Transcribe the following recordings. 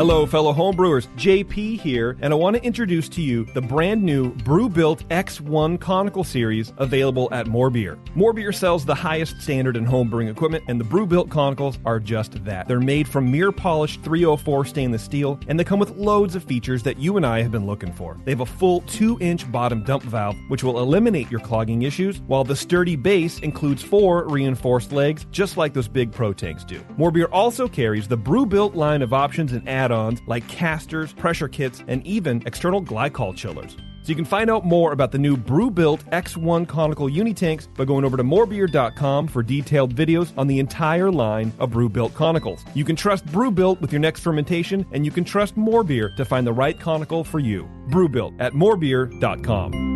Hello, fellow homebrewers. JP here, and I want to introduce to you the brand new Brew-Built X1 Conical Series available at More Beer. More Beer sells the highest standard in homebrewing equipment, and the Brew-Built Conicals are just that. They're made from mirror-polished 304 stainless steel, and they come with loads of features that you and I have been looking for. They have a full 2-inch bottom dump valve, which will eliminate your clogging issues, while the sturdy base includes 4 reinforced legs, just like those big pro tanks do. More Beer also carries the Brew-Built line of options and add-ons like casters, pressure kits, and even external glycol chillers. So you can find out more about the new Brew-Built X1 Conical Unitanks by going over to morebeer.com for detailed videos on the entire line of Brew-Built Conicals. You can trust Brew-Built with your next fermentation, and you can trust More Beer to find the right conical for you. Brew-Built at morebeer.com.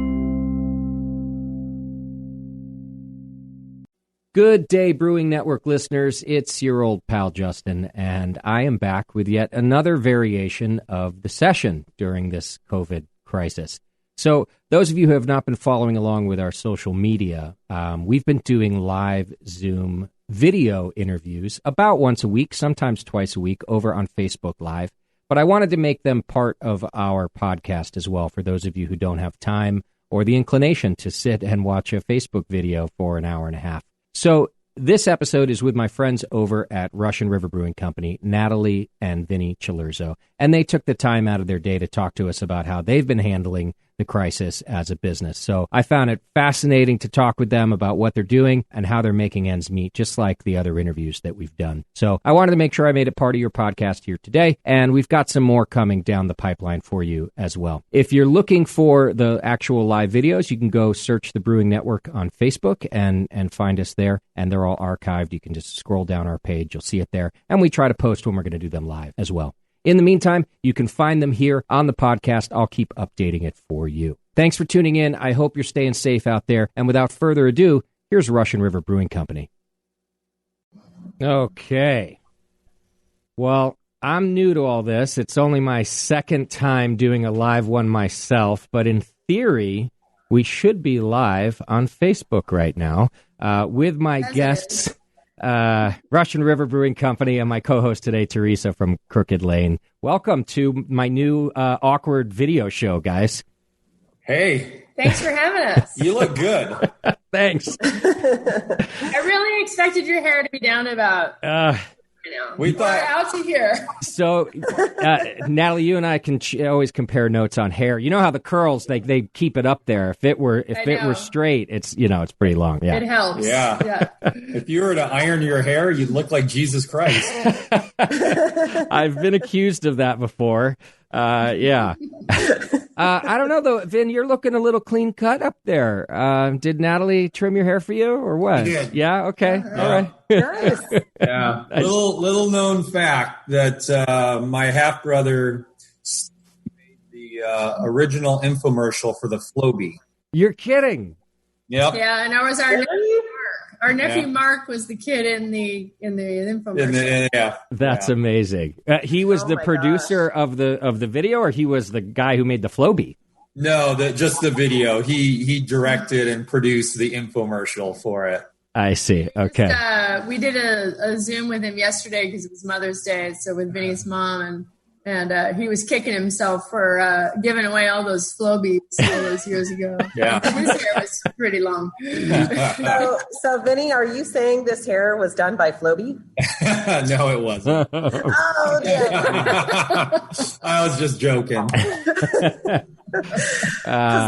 Good day, Brewing Network listeners. It's your old pal, Justin, and I am back with yet another variation of the session during this COVID crisis. So those of you who have not been following along with our social media, we've been doing live Zoom video interviews about once a week, sometimes twice a week, over on Facebook Live. But I wanted to make them part of our podcast as well for those of you who don't have time or the inclination to sit and watch a Facebook video for an hour and a half. So this episode is with my friends over at Russian River Brewing Company, Natalie and Vinny Chilurzo, and they took the time out of their day to talk to us about how they've been handling the crisis as a business. So I found it fascinating to talk with them about what they're doing and how they're making ends meet, just like the other interviews that we've done. So I wanted to make sure I made it part of your podcast here today, and we've got some more coming down the pipeline for you as well. If you're looking for the actual live videos, you can go search the Brewing Network on Facebook and find us there, and they're all archived. You can just scroll down our page. You'll see it there, and we try to post when we're going to do them live as well. In the meantime, you can find them here on the podcast. I'll keep updating it for you. Thanks for tuning in. I hope you're staying safe out there. And without further ado, here's Russian River Brewing Company. Okay. Well, I'm new to all this. It's only my second time doing a live one myself. But in theory, we should be live on Facebook right now with my guests. Russian River Brewing Company and my co-host today, Teresa from Crooked Lane. Welcome to my new awkward video show, guys. Hey. Thanks for having us. You look good. Thanks. I really expected your hair to be down to about... we thought out to here. So, Natalie, you and I can always compare notes on hair. You know how the curls they keep it up there. If it were straight, it's it's pretty long. Yeah, it helps. Yeah. If you were to iron your hair, you'd look like Jesus Christ. I've been accused of that before. Yeah. I don't know though, Vin. You're looking a little clean cut up there. Did Natalie trim your hair for you, or what? Yeah. Okay. All right. Nice. Yeah. Nice. Little known fact that my half brother made the original infomercial for the Floby. You're kidding. Yep. Yeah, and that was our nephew Mark. Our nephew Mark was the kid in the infomercial. That's amazing. He was the producer of the video, or he was the guy who made the Floby? No, just the video. He directed and produced the infomercial for it. I see. Okay. We did a Zoom with him yesterday because it was Mother's Day, so with Vinny's mom, and he was kicking himself for giving away all those Flobies all those years ago. Yeah. His hair was pretty long. So, Vinny, are you saying this hair was done by Floby? No, it wasn't. Oh, yeah. I was just joking. Because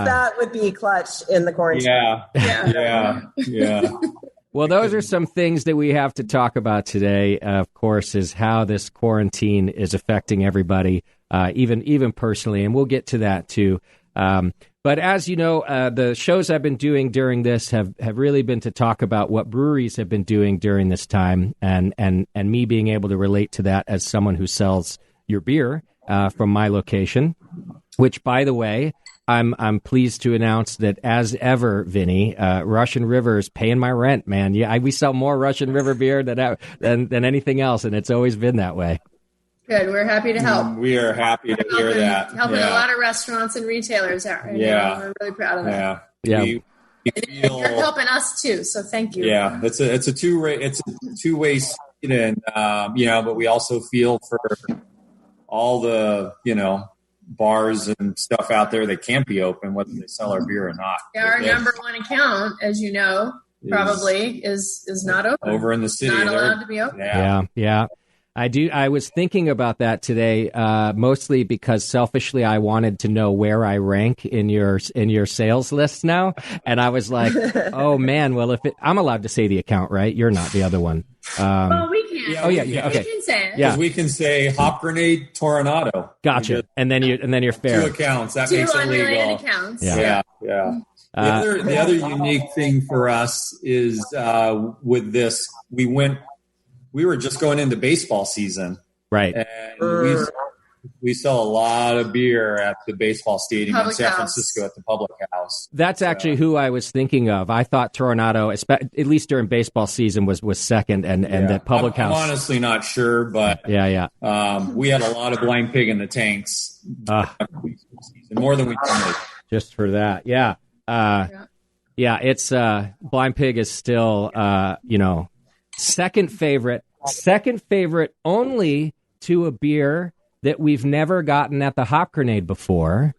that would be clutch in the quarantine. Yeah. Well, those are some things that we have to talk about today, of course, is how this quarantine is affecting everybody, even personally, and we'll get to that too. But as you know, the shows I've been doing during this have really been to talk about what breweries have been doing during this time, and me being able to relate to that as someone who sells your beer from my location, which, by the way, I'm pleased to announce that, as ever, Vinny, Russian River is paying my rent, man. Yeah, we sell more Russian River beer than anything else, and it's always been that way. Good. We're happy to help. We are happy to hear that. Helping a lot of restaurants and retailers out right now. We're really proud of that. Yeah. You're helping us too, so thank you. Yeah, it's a two-way street, and but we also feel for all the, bars and stuff out there that can't be open, whether they sell our beer or not. Yeah, our number one account, as you know, probably is not open. Over in the city. Not allowed to be open. Yeah. I was thinking about that today, mostly because selfishly I wanted to know where I rank in your sales list now, and I was like, oh man, well I'm allowed to say the account, right? You're not the other one. Oh, we can. Yeah. Okay. We can say it. Yeah, we can say Hop Grenade Toronado. Gotcha. And then you're fair. 2 accounts. That Two makes it unrelated legal. accounts. Yeah. The other unique thing for us is with this, we were just going into baseball season, right? And we sell a lot of beer at the baseball stadium in San Francisco at the Public House. That's actually who I was thinking of. I thought Toronado, at least during baseball season, was second, and the Public House. I'm honestly not sure, but we had a lot of Blind Pig in the tanks more than we can make. Just for that, it's Blind Pig is still second favorite only to a beer that we've never gotten at the Hop Grenade before,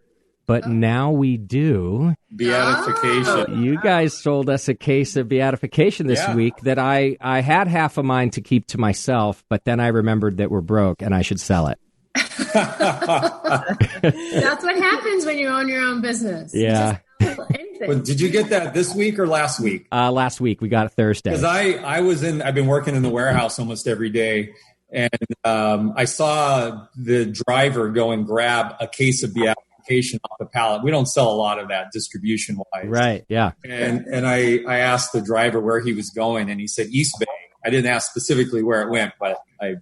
but now we do. Beatification. You guys sold us a case of Beatification this week that I had half of mine to keep to myself, but then I remembered that we're broke and I should sell it. That's what happens when you own your own business. Yeah. Well, did you get that this week or last week? Last week. We got it Thursday. Because I've been working in the warehouse almost every day. And I saw the driver go and grab a case of Beatification off the pallet. We don't sell a lot of that distribution-wise. Right, yeah. And I asked the driver where he was going, and he said East Bay. I didn't ask specifically where it went, but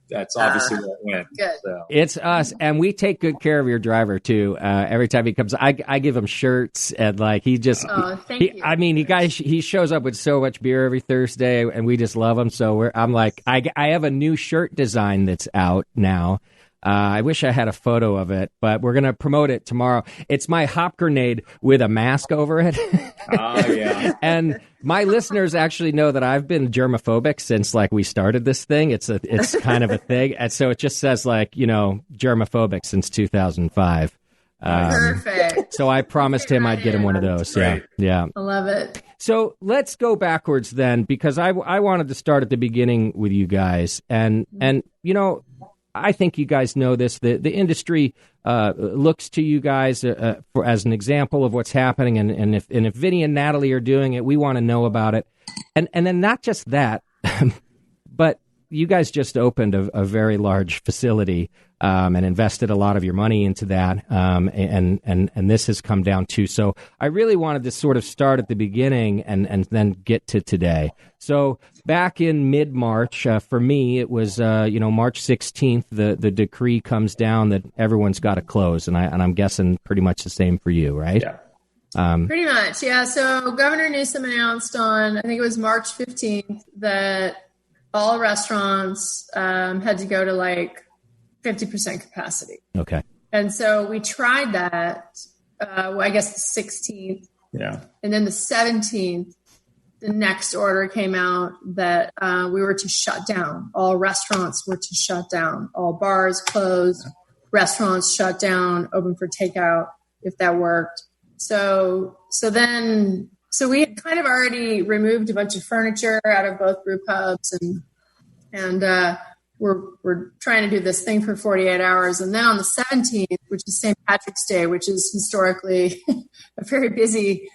that's obviously where it went. Good. So. It's us, and we take good care of your driver, too. Every time he comes, I give him shirts, and he just... Oh, thank you. I mean, he shows up with so much beer every Thursday, and we just love him. So I'm like, I have a new shirt design that's out now. I wish I had a photo of it, but we're going to promote it tomorrow. It's my Hop Grenade with a mask over it. Oh, yeah. And my listeners actually know that I've been germophobic since we started this thing. It's kind of a thing. And so it just says germophobic since 2005. Perfect. So I promised him I'd get him one of those. Right. Yeah. I love it. So let's go backwards then, because I wanted to start at the beginning with you guys. And I think you guys know this. The industry looks to you guys as an example of what's happening, and if Vinny and Natalie are doing it, we want to know about it. And then not just that, but you guys just opened a very large facility and invested a lot of your money into that, and this has come down too. So I really wanted to sort of start at the beginning and then get to today. So back in mid-March, for me, it was March 16th. The decree comes down that everyone's got to close, and I'm guessing pretty much the same for you, right? Yeah. Pretty much, yeah. So Governor Newsom announced on, I think it was March 15th, that all restaurants had to go to 50% capacity. Okay. And so we tried that, I guess the 16th. Yeah. And then the 17th, the next order came out that we were to shut down. All restaurants were to shut down. All bars closed, restaurants shut down, open for takeout if that worked. So we had kind of already removed a bunch of furniture out of both brew pubs, and we're trying to do this thing for 48 hours. And then on the 17th, which is St. Patrick's Day, which is historically a very busy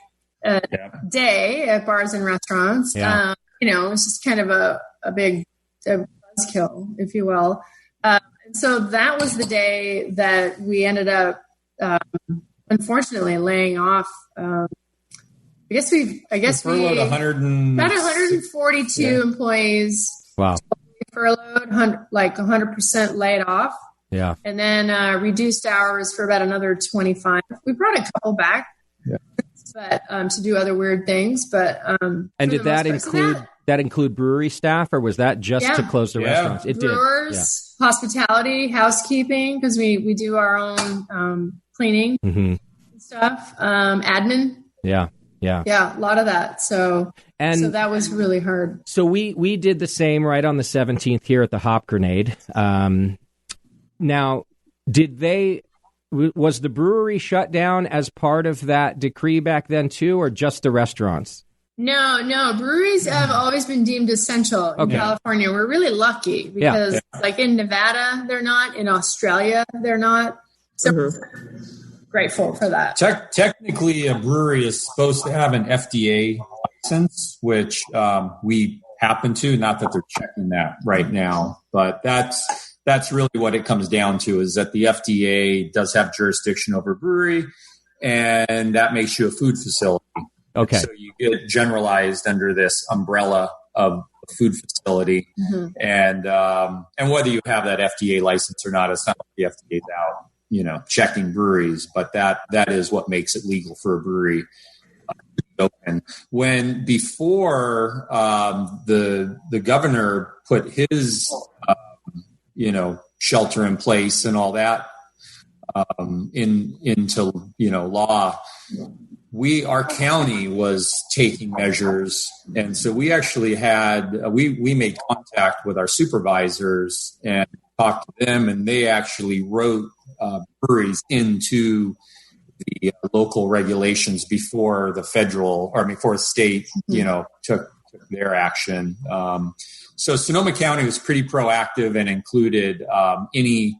day at bars and restaurants, it's just kind of a big buzzkill, if you will. And so that was the day that we ended up, unfortunately, laying off. I guess we furloughed about 142 employees. Wow. Furloughed, 100% laid off. Yeah. And then reduced hours for about another 25. We brought a couple back, but to do other weird things. But and did that include brewery staff, or was that just to close the restaurants? It Brewers, hospitality, housekeeping, because we do our own cleaning and stuff, admin. Yeah, a lot of that. So that was really hard. So we did the same right on the 17th here at the Hop Grenade. Now, Was the brewery shut down as part of that decree back then too, or just the restaurants? No. Breweries have always been deemed essential in California. We're really lucky because, like in Nevada, they're not. In Australia, they're not. So grateful for that. Technically, a brewery is supposed to have an FDA license, which we happen to. Not that they're checking that right now, but that's really what it comes down to, is that the FDA does have jurisdiction over brewery, and that makes you a food facility. Okay. So you get generalized under this umbrella of a food facility. And whether you have that FDA license or not, it's not like the FDA's out, checking breweries, but that is what makes it legal for a brewery to open. When before the governor put his shelter in place and all that into law, our county was taking measures, and so we actually had we made contact with our supervisors and talked to them, and they actually wrote breweries into the local regulations before the before the state took their action. So Sonoma County was pretty proactive and included any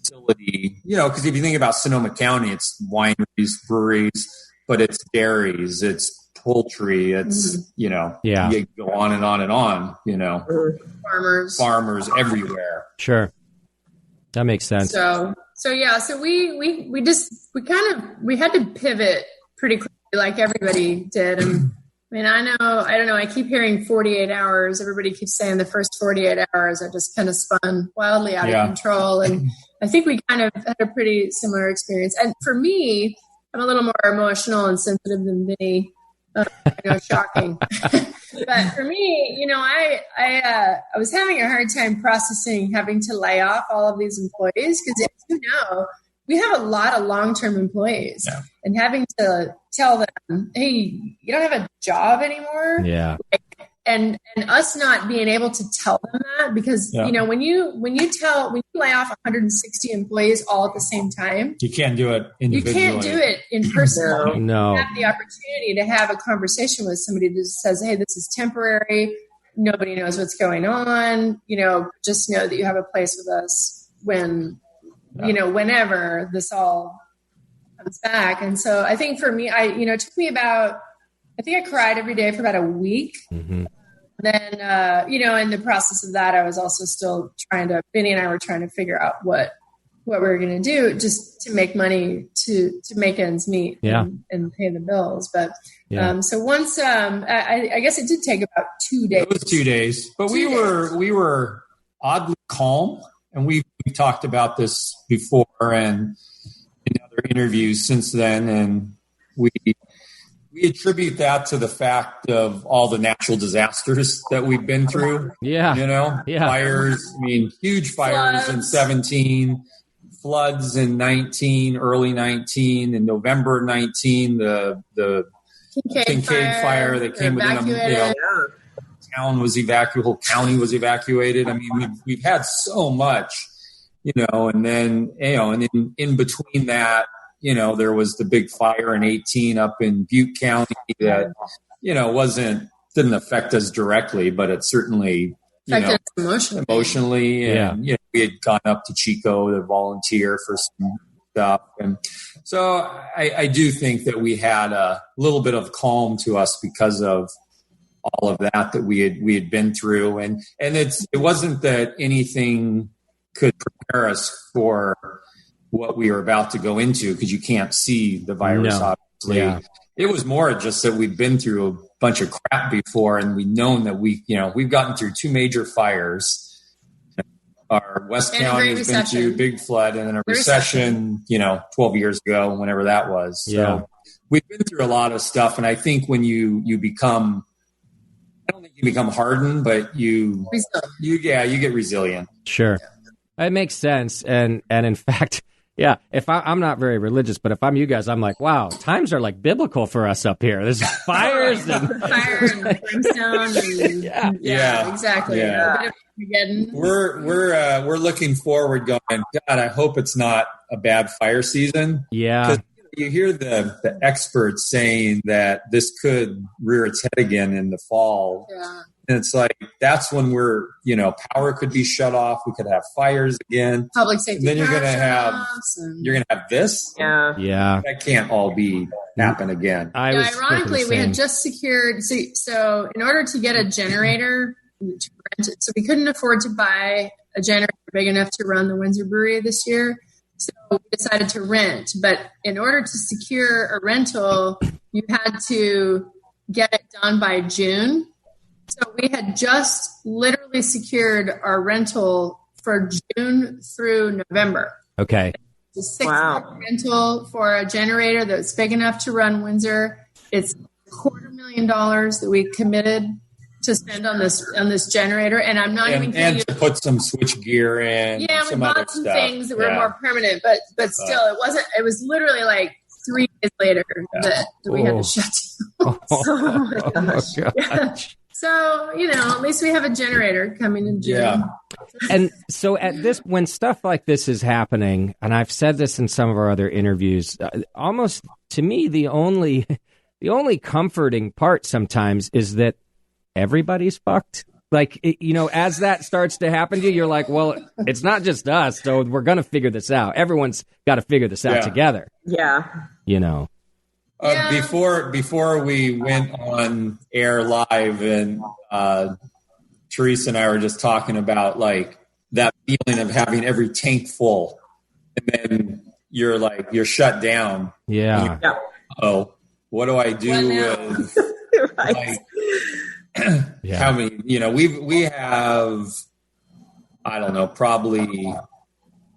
facility, because if you think about Sonoma County, it's wineries, breweries, but it's dairies, it's poultry, it's, you go on and on and on, farmers everywhere. Sure. That makes sense. So we had to pivot pretty quickly like everybody did. And I don't know. I keep hearing 48 hours. Everybody keeps saying the first 48 hours are just kind of spun wildly out of control. And I think we kind of had a pretty similar experience. And for me, I'm a little more emotional and sensitive than Vinny. Shocking. But for me, I was having a hard time processing having to lay off all of these employees because, we have a lot of long-term employees, and having to tell them, hey, you don't have a job anymore. Yeah. And us not being able to tell them that, because, when you lay off 160 employees all at the same time, you can't do it individually. You can't do it in person. No. You have the opportunity to have a conversation with somebody that says, hey, this is temporary. Nobody knows what's going on. Just know that you have a place with us whenever this all comes back. And so I think for me, it took me I cried every day for about a week. Mm-hmm. Then, in the process of that, I was also still Vinny and I were trying to figure out what we were going to do just to make money to make ends meet and pay the bills. But, so once, I guess it did take about 2 days. It was 2 days, but we were oddly calm, and we've talked about this before and in other interviews since then. And we attribute that to the fact of all the natural disasters that we've been through. Fires, huge fires in 2017, floods in 2019, early 2019, in November 2019, the Kincaid fire that came within town was evacuated, whole county was evacuated. We've had so much, and then, and in between that, there was the big fire in 2018 up in Butte County that, didn't affect us directly, but it certainly, affected us emotionally. And, we had gone up to Chico to volunteer for some stuff. And so I do think that we had a little bit of calm to us because of all of that we had been through. And it wasn't that anything could prepare us for what we were about to go into, because you can't see the virus, obviously. Yeah. It was more just that we've been through a bunch of crap before, and we've known that we've gotten through 2 major fires. Our West County has been through a big flood and then a recession, 12 years ago, whenever that was. So we've been through a lot of stuff. And I think when you become, I don't think you become hardened, but you get resilient. Sure. It makes sense. And in fact, Yeah, if I'm not very religious, but if I'm you guys, I'm like, wow, times are like biblical for us up here. There's fires and fire and brimstone. And, Yeah. exactly. Yeah. We're looking forward, going, God, I hope it's not a bad fire season. Yeah. You hear the experts saying that this could rear its head again in the fall. Yeah. And it's like, that's when power could be shut off. We could have fires again. Public safety. And then you're going to have this. Yeah. Yeah. That can't all happen again. Ironically, we had just secured. So in order to get a generator to rent it, so we couldn't afford to buy a generator big enough to run the Windsor Brewery this year. So we decided to rent. But in order to secure a rental, you had to get it done by June. So we had just literally secured our rental for June through November. Okay. It's a 6-month rental for a generator that's big enough to run Windsor. It's $250,000 that we committed to spend on this generator, and I'm not even kidding you. To put some switch gear in. Yeah, we bought some things that were more permanent, but still, it wasn't. It was literally like 3 days later that we had to shut down. Oh my gosh. So, at least we have a generator coming in June. Yeah. And so when stuff like this is happening, and I've said this in some of our other interviews, almost to me, the only comforting part sometimes is that everybody's fucked. Like, as that starts to happen to you, you're like, well, it's not just us, so we're going to figure this out. Everyone's got to figure this out together. Yeah. Before we went on air live, and Teresa and I were just talking about like that feeling of having every tank full, and then you're shut down. Yeah. Oh, what do I do with right. how many? We have, I don't know, probably a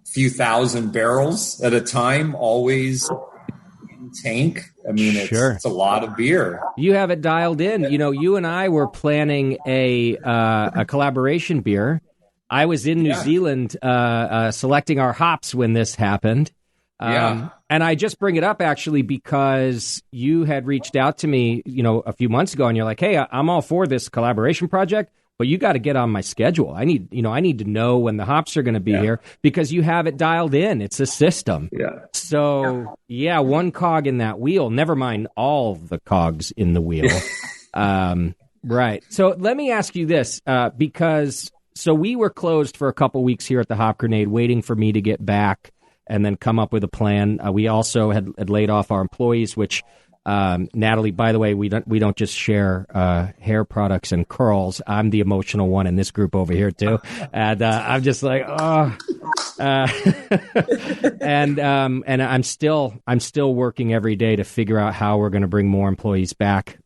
few thousand barrels at a time, always in tank. I mean, it's a lot of beer. You have it dialed in. You and I were planning a collaboration beer. I was in New Zealand selecting our hops when this happened. And I just bring it up actually because you had reached out to me, a few months ago, and you're like, "Hey, I'm all for this collaboration project, but you got to get on my schedule. I need to know when the hops are going to be here because you have it dialed in. It's a system." Yeah. So one cog in that wheel. Never mind all the cogs in the wheel. Right. So let me ask you this, because we were closed for a couple weeks here at the Hop Grenade, waiting for me to get back and then come up with a plan. We also had laid off our employees, which Natalie, by the way, we don't just share hair products and curls. I'm the emotional one in this group over here too, and I'm just like, and I'm still working every day to figure out how we're going to bring more employees back.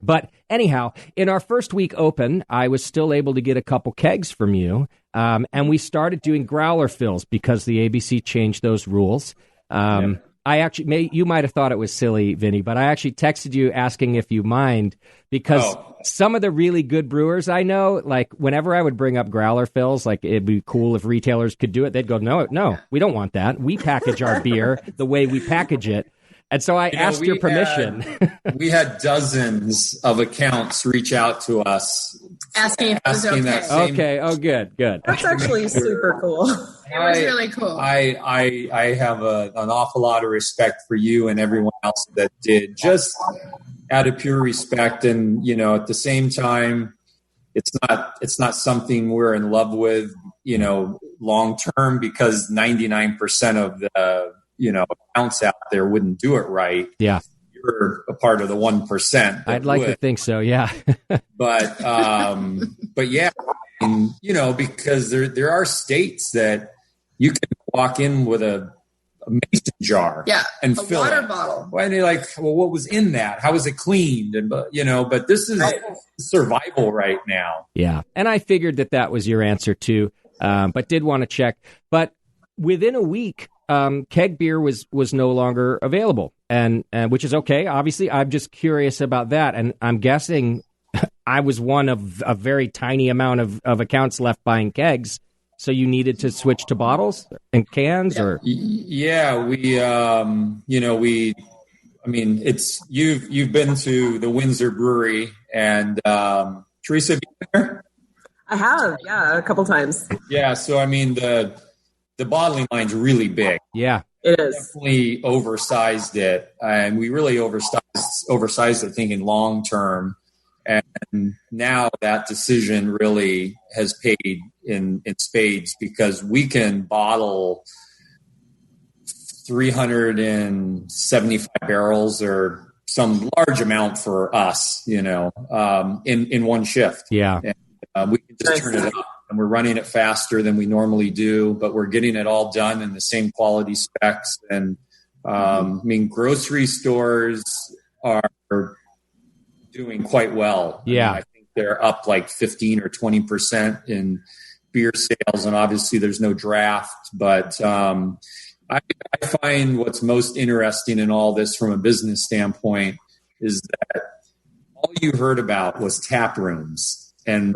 But anyhow, in our first week open, I was still able to get a couple kegs from you. And we started doing growler fills because the ABC changed those rules. I actually, you might have thought it was silly, Vinny, but I actually texted you asking if you mind because some of the really good brewers I know, like whenever I would bring up growler fills, like it'd be cool if retailers could do it. They'd go, no, we don't want that. We package our beer the way we package it. And so I asked your permission. We had dozens of accounts reach out to us asking if it was okay. That same, okay. Oh, good. That's actually super cool. It was really cool. I have an awful lot of respect for you and everyone else that did, just out of pure respect. And, at the same time, it's not something we're in love with, long term, because 99% of the accounts out there wouldn't do it right. Yeah. You're a part of the 1%. I'd like to think so. Yeah. but yeah, and, because there are states that you can walk in with a mason jar and fill water it. Bottle. Why are they like, well, what was in that? How was it cleaned? And, but this is survival right now. Yeah. And I figured that was your answer too. But did want to check, but within a week, keg beer was no longer available, and which is okay. Obviously, I'm just curious about that, and I'm guessing I was one of a very tiny amount of accounts left buying kegs. So you needed to switch to bottles and cans, or yeah, it's you've been to the Windsor Brewery, and Teresa, have you been there? I have, yeah, a couple times. Yeah, so I mean the bottling line's really big. Yeah, it is. Definitely oversized it, and we really oversized it thinking long term. And now that decision really has paid in spades, because we can bottle 375 barrels or some large amount for us, in one shift. Yeah. And, we can just turn it up, and we're running it faster than we normally do, but we're getting it all done in the same quality specs. And grocery stores are doing quite well. Yeah. I think they're up like 15 or 20% in beer sales, and obviously there's no draft, but I find what's most interesting in all this from a business standpoint is that all you heard about was tap rooms, and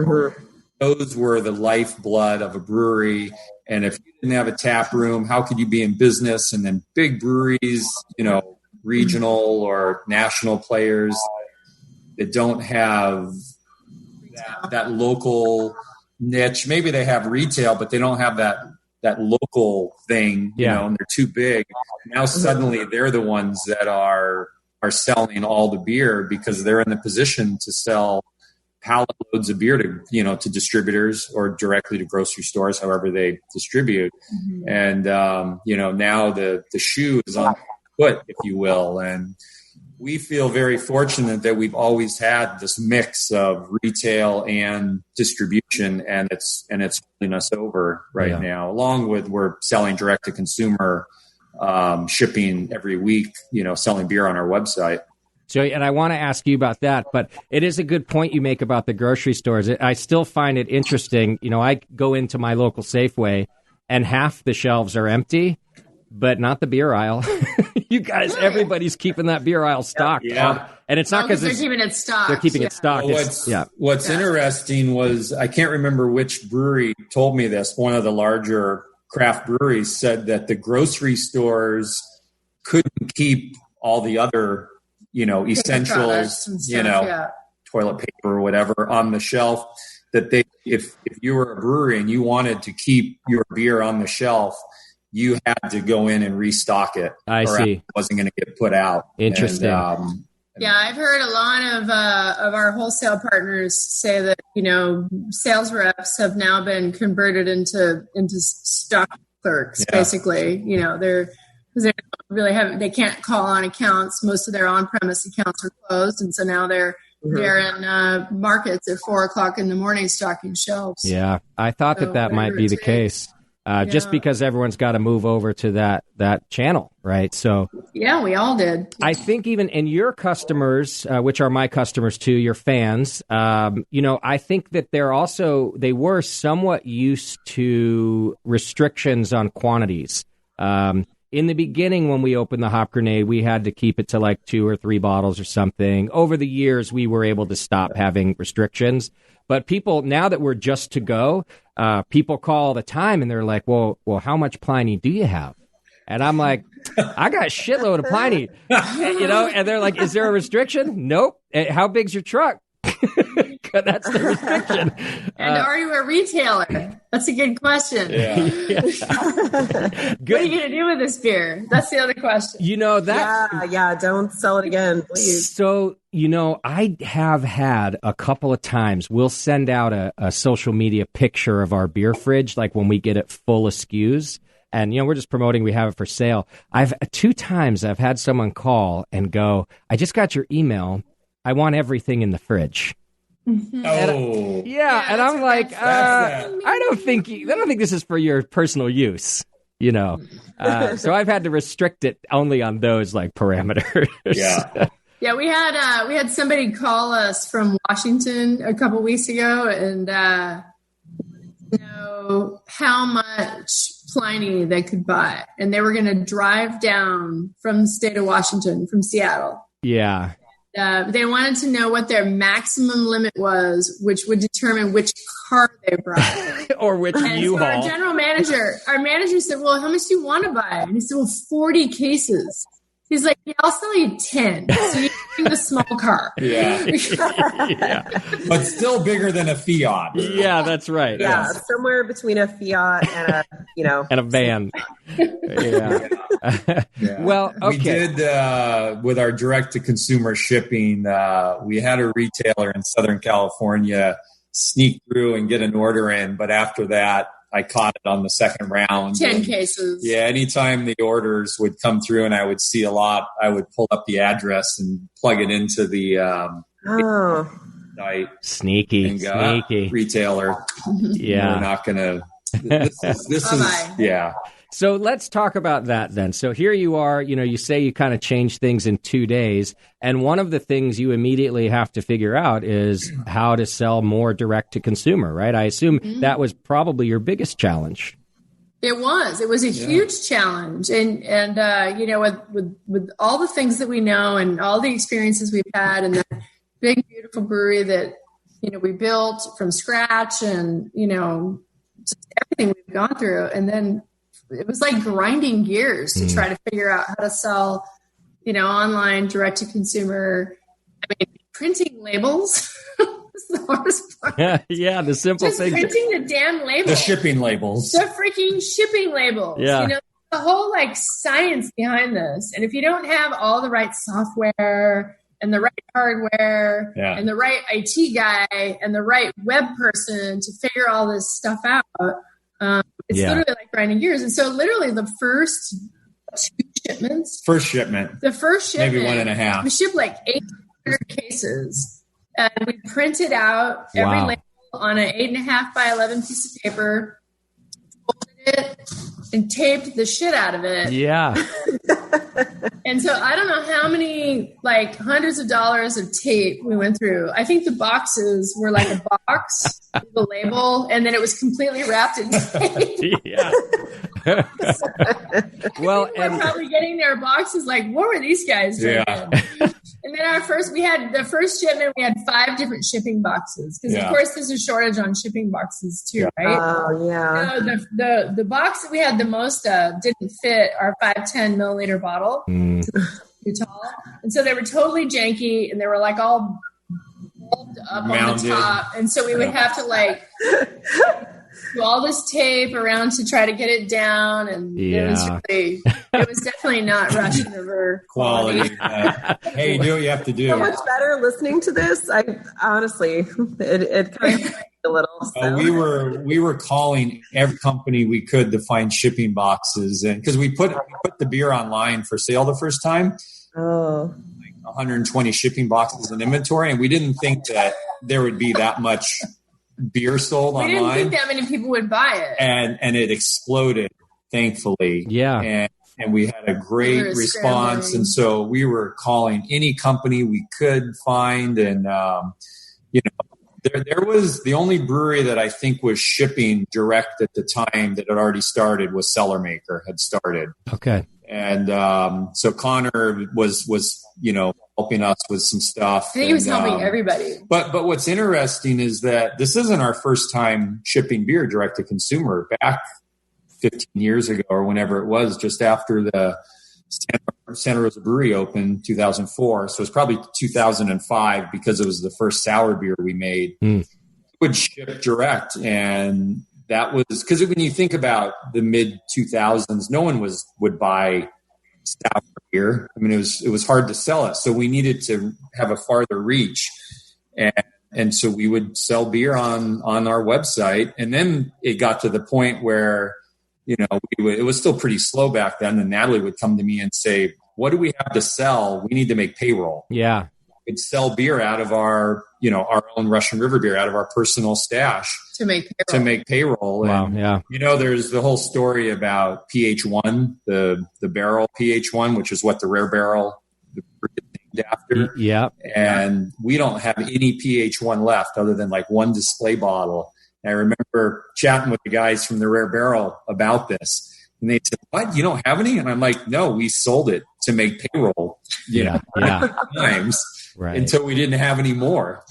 those were the lifeblood of a brewery. And if you didn't have a tap room, how could you be in business? And then big breweries, regional or national players that don't have that local niche. Maybe they have retail, but they don't have that local thing, and they're too big. Now suddenly they're the ones that are selling all the beer, because they're in the position to sell pallet loads of beer to distributors or directly to grocery stores, however they distribute. And now the shoe is on the foot, if you will. And we feel very fortunate that we've always had this mix of retail and distribution, and it's holding us over right now, along with we're selling direct to consumer, shipping every week, selling beer on our website. So, and I want to ask you about that, but it is a good point you make about the grocery stores. I still find it interesting. I go into my local Safeway and half the shelves are empty, but not the beer aisle. You guys, everybody's keeping that beer aisle stocked. Yeah. And it's not because they're keeping it stocked. They're keeping it stocked. Well, what's interesting was, I can't remember which brewery told me this. One of the larger craft breweries said that the grocery stores couldn't keep all the other, essentials, toilet paper or whatever on the shelf. That if you were a brewery and you wanted to keep your beer on the shelf, you had to go in and restock it. I see. It wasn't going to get put out. Interesting. And, I've heard a lot of our wholesale partners say that sales reps have now been converted into stock clerks. Basically, they they can't call on accounts. Most of their on-premise accounts are closed, and so now they're in markets at 4:00 in the morning stocking shelves. Yeah, I thought that might be the case. Just because everyone's got to move over to that channel, right? So yeah, we all did. I think even in your customers, which are my customers too, your fans, I think that they were somewhat used to restrictions on quantities. In the beginning, when we opened the Hop Grenade, we had to keep it to like 2 or 3 bottles or something. Over the years, we were able to stop having restrictions. But people, now that we're just to go, people call all the time and they're like, well, how much Pliny do you have? And I'm like, I got a shitload of Pliny, and they're like, is there a restriction? Nope. How big's your truck? That's the restriction. And are you a retailer? That's a good question. Yeah. What are you going to do with this beer? That's the other question. Don't sell it again, please. So, I have had a couple of times, we'll send out a social media picture of our beer fridge, like when we get it full of SKUs. And, we're just promoting we have it for sale. 2 times I've had someone call and go, I just got your email. I want everything in the fridge. Oh, and I'm like, I don't think this is for your personal use, So I've had to restrict it only on those like parameters. Yeah, we had somebody call us from Washington a couple weeks ago and know how much Pliny they could buy, and they were going to drive down from the state of Washington, from Seattle. Yeah. they wanted to know what their maximum limit was, which would determine which car they brought. Or which U-Haul. So our manager said, well, how much do you want to buy? And he said, well, 40 cases. He's like, yeah, I'll sell you 10. So you bring the small car. Yeah. But still bigger than a Fiat. Yeah, that's right. Yeah, somewhere between a Fiat and a, and a van. Yeah. Well, okay. We did, with our direct-to-consumer shipping, we had a retailer in Southern California sneak through and get an order in, but after that, I caught it on the second round. 10 cases. Yeah, anytime the orders would come through and I would see a lot, I would pull up the address and plug it into the site. Sneaky. Retailer. Yeah. We're not going to. This is yeah. So let's talk about that then. So here you are, you say you kind of change things in 2 days. And one of the things you immediately have to figure out is how to sell more direct to consumer, right? I assume that was probably your biggest challenge. It was a huge challenge. And with all the things that we know and all the experiences we've had and that big, beautiful brewery that, we built from scratch and, just everything we've gone through. And then it was like grinding gears to try to figure out how to sell, online, direct to consumer. I mean, printing labels was the hardest part. Yeah, the simple thing. Just printing the damn label. The shipping labels. The freaking shipping labels. Yeah. The whole science behind this. And if you don't have all the right software and the right hardware and the right IT guy and the right web person to figure all this stuff out, it's literally like grinding gears. And so literally the first shipment, maybe 1.5. We shipped like 800 cases and we printed out every label on an 8.5 by 11 piece of paper, folded it and taped the shit out of it. Yeah. And so I don't know how many hundreds of dollars of tape we went through. I think the boxes were like a box with a label, and then it was completely wrapped in tape. Yeah. Well, and probably getting their boxes like, what were these guys doing? Yeah. And then we had the first shipment, we had 5 different shipping boxes. Because, of course, there's a shortage on shipping boxes, too, right? Oh, yeah. So the box that we had the most of didn't fit our 510 milliliter bottle. Too tall. And so they were totally janky, and they were all bulbed up mounted on the top. And so we would have to, do all this tape around to try to get it down, and it was definitely not Russian River quality. Hey, do what you have to do. So much better listening to this. I honestly, it kind of a little. So. We were calling every company we could to find shipping boxes, and because we put the beer online for sale the first time. Oh. 120 shipping boxes in inventory, and we didn't think that there would be that much beer sold online. We didn't think that many people would buy it. And it exploded, thankfully. Yeah. And we had a great response. Scrambling. And so we were calling any company we could find. And, there was the only brewery that I think was shipping direct at the time that had already started was Cellar Maker had started. Okay. And so Connor was helping us with some stuff. I think he was helping everybody. But what's interesting is that this isn't our first time shipping beer direct to consumer. Back 15 years ago or whenever it was, just after the Santa Rosa Brewery opened 2004. So it's probably 2005 because it was the first sour beer we made. We would ship direct, and that was because when you think about the mid 2000s, no one would buy sour beer. I mean, it was hard to sell it, so we needed to have a farther reach, and so we would sell beer on our website, and then it got to the point where it was still pretty slow back then. And Natalie would come to me and say, "What do we have to sell? We need to make payroll." Yeah, we'd sell beer out of our own Russian River beer out of our personal stash. To make payroll. Wow, And, yeah. There's the whole story about PH1, the barrel PH1, which is what the Rare Barrel is named after. Yeah. And we don't have any PH1 left other than one display bottle. And I remember chatting with the guys from the Rare Barrel about this. And they said, "What? You don't have any?" And I'm like, "No, we sold it to make payroll, times until we didn't have any more.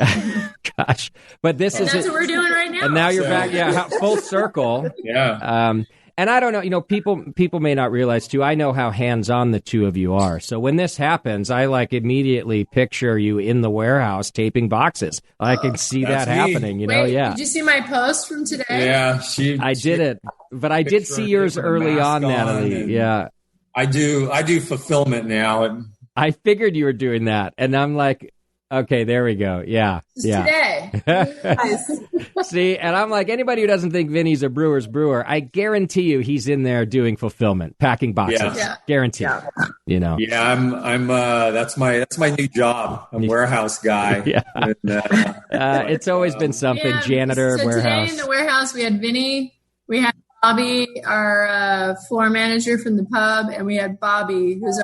Gosh, but this is that's what we're doing right now. And now you're back, full circle. Yeah. And I don't know, people may not realize too, I know how hands-on the two of you are. So when this happens, I immediately picture you in the warehouse taping boxes. I can see that happening, Wait, did you see my post from today? Yeah, I did it, but I did see yours early on, Natalie. Yeah. I do fulfillment now. I figured you were doing that. And I'm like, okay, there we go. Yeah. Today. Nice. See, and I'm like, anybody who doesn't think Vinny's a brewer's brewer, I guarantee you he's in there doing fulfillment, packing boxes. Yeah. Guarantee. Yeah. Yeah, I'm that's my new job. I'm a warehouse guy. Yeah. And, it's always been something, janitor, so warehouse. Today in the warehouse, we had Vinny, we had Bobby, our floor manager from the pub, and we had Bobby, who's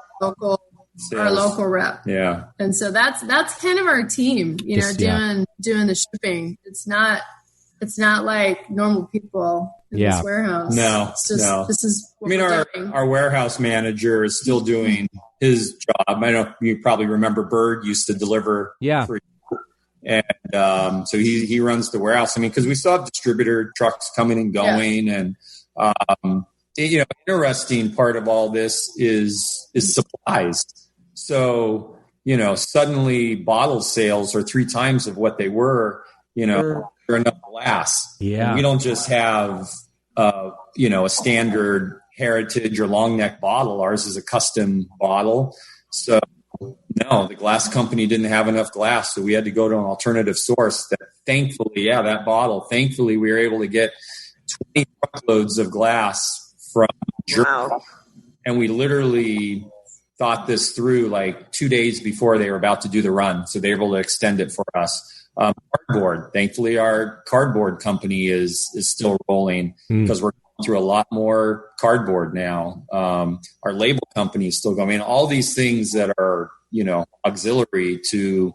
our local rep. Yeah. And so that's kind of our team, doing the shipping. It's not like normal people in this warehouse. No, it's just, no. This is what we're doing. Our warehouse manager is still doing his job. I don't know if you probably remember Bird used to deliver for you. And so he runs the warehouse. I mean, because we still have distributor trucks coming and going. And, interesting part of all this is supplies. So, suddenly bottle sales are 3 times of what they were, for enough glass. Yeah. And we don't just have, a standard heritage or long neck bottle. Ours is a custom bottle. So no, the glass company didn't have enough glass. So we had to go to an alternative source that thankfully we were able to get 20 truckloads of glass from Germany. Wow. And we literally thought this through 2 days before they were about to do the run. So they were able to extend it for us. Cardboard. Thankfully, our cardboard company is still rolling because we're going through a lot more cardboard now. Our label company is still going. All these things that are, auxiliary to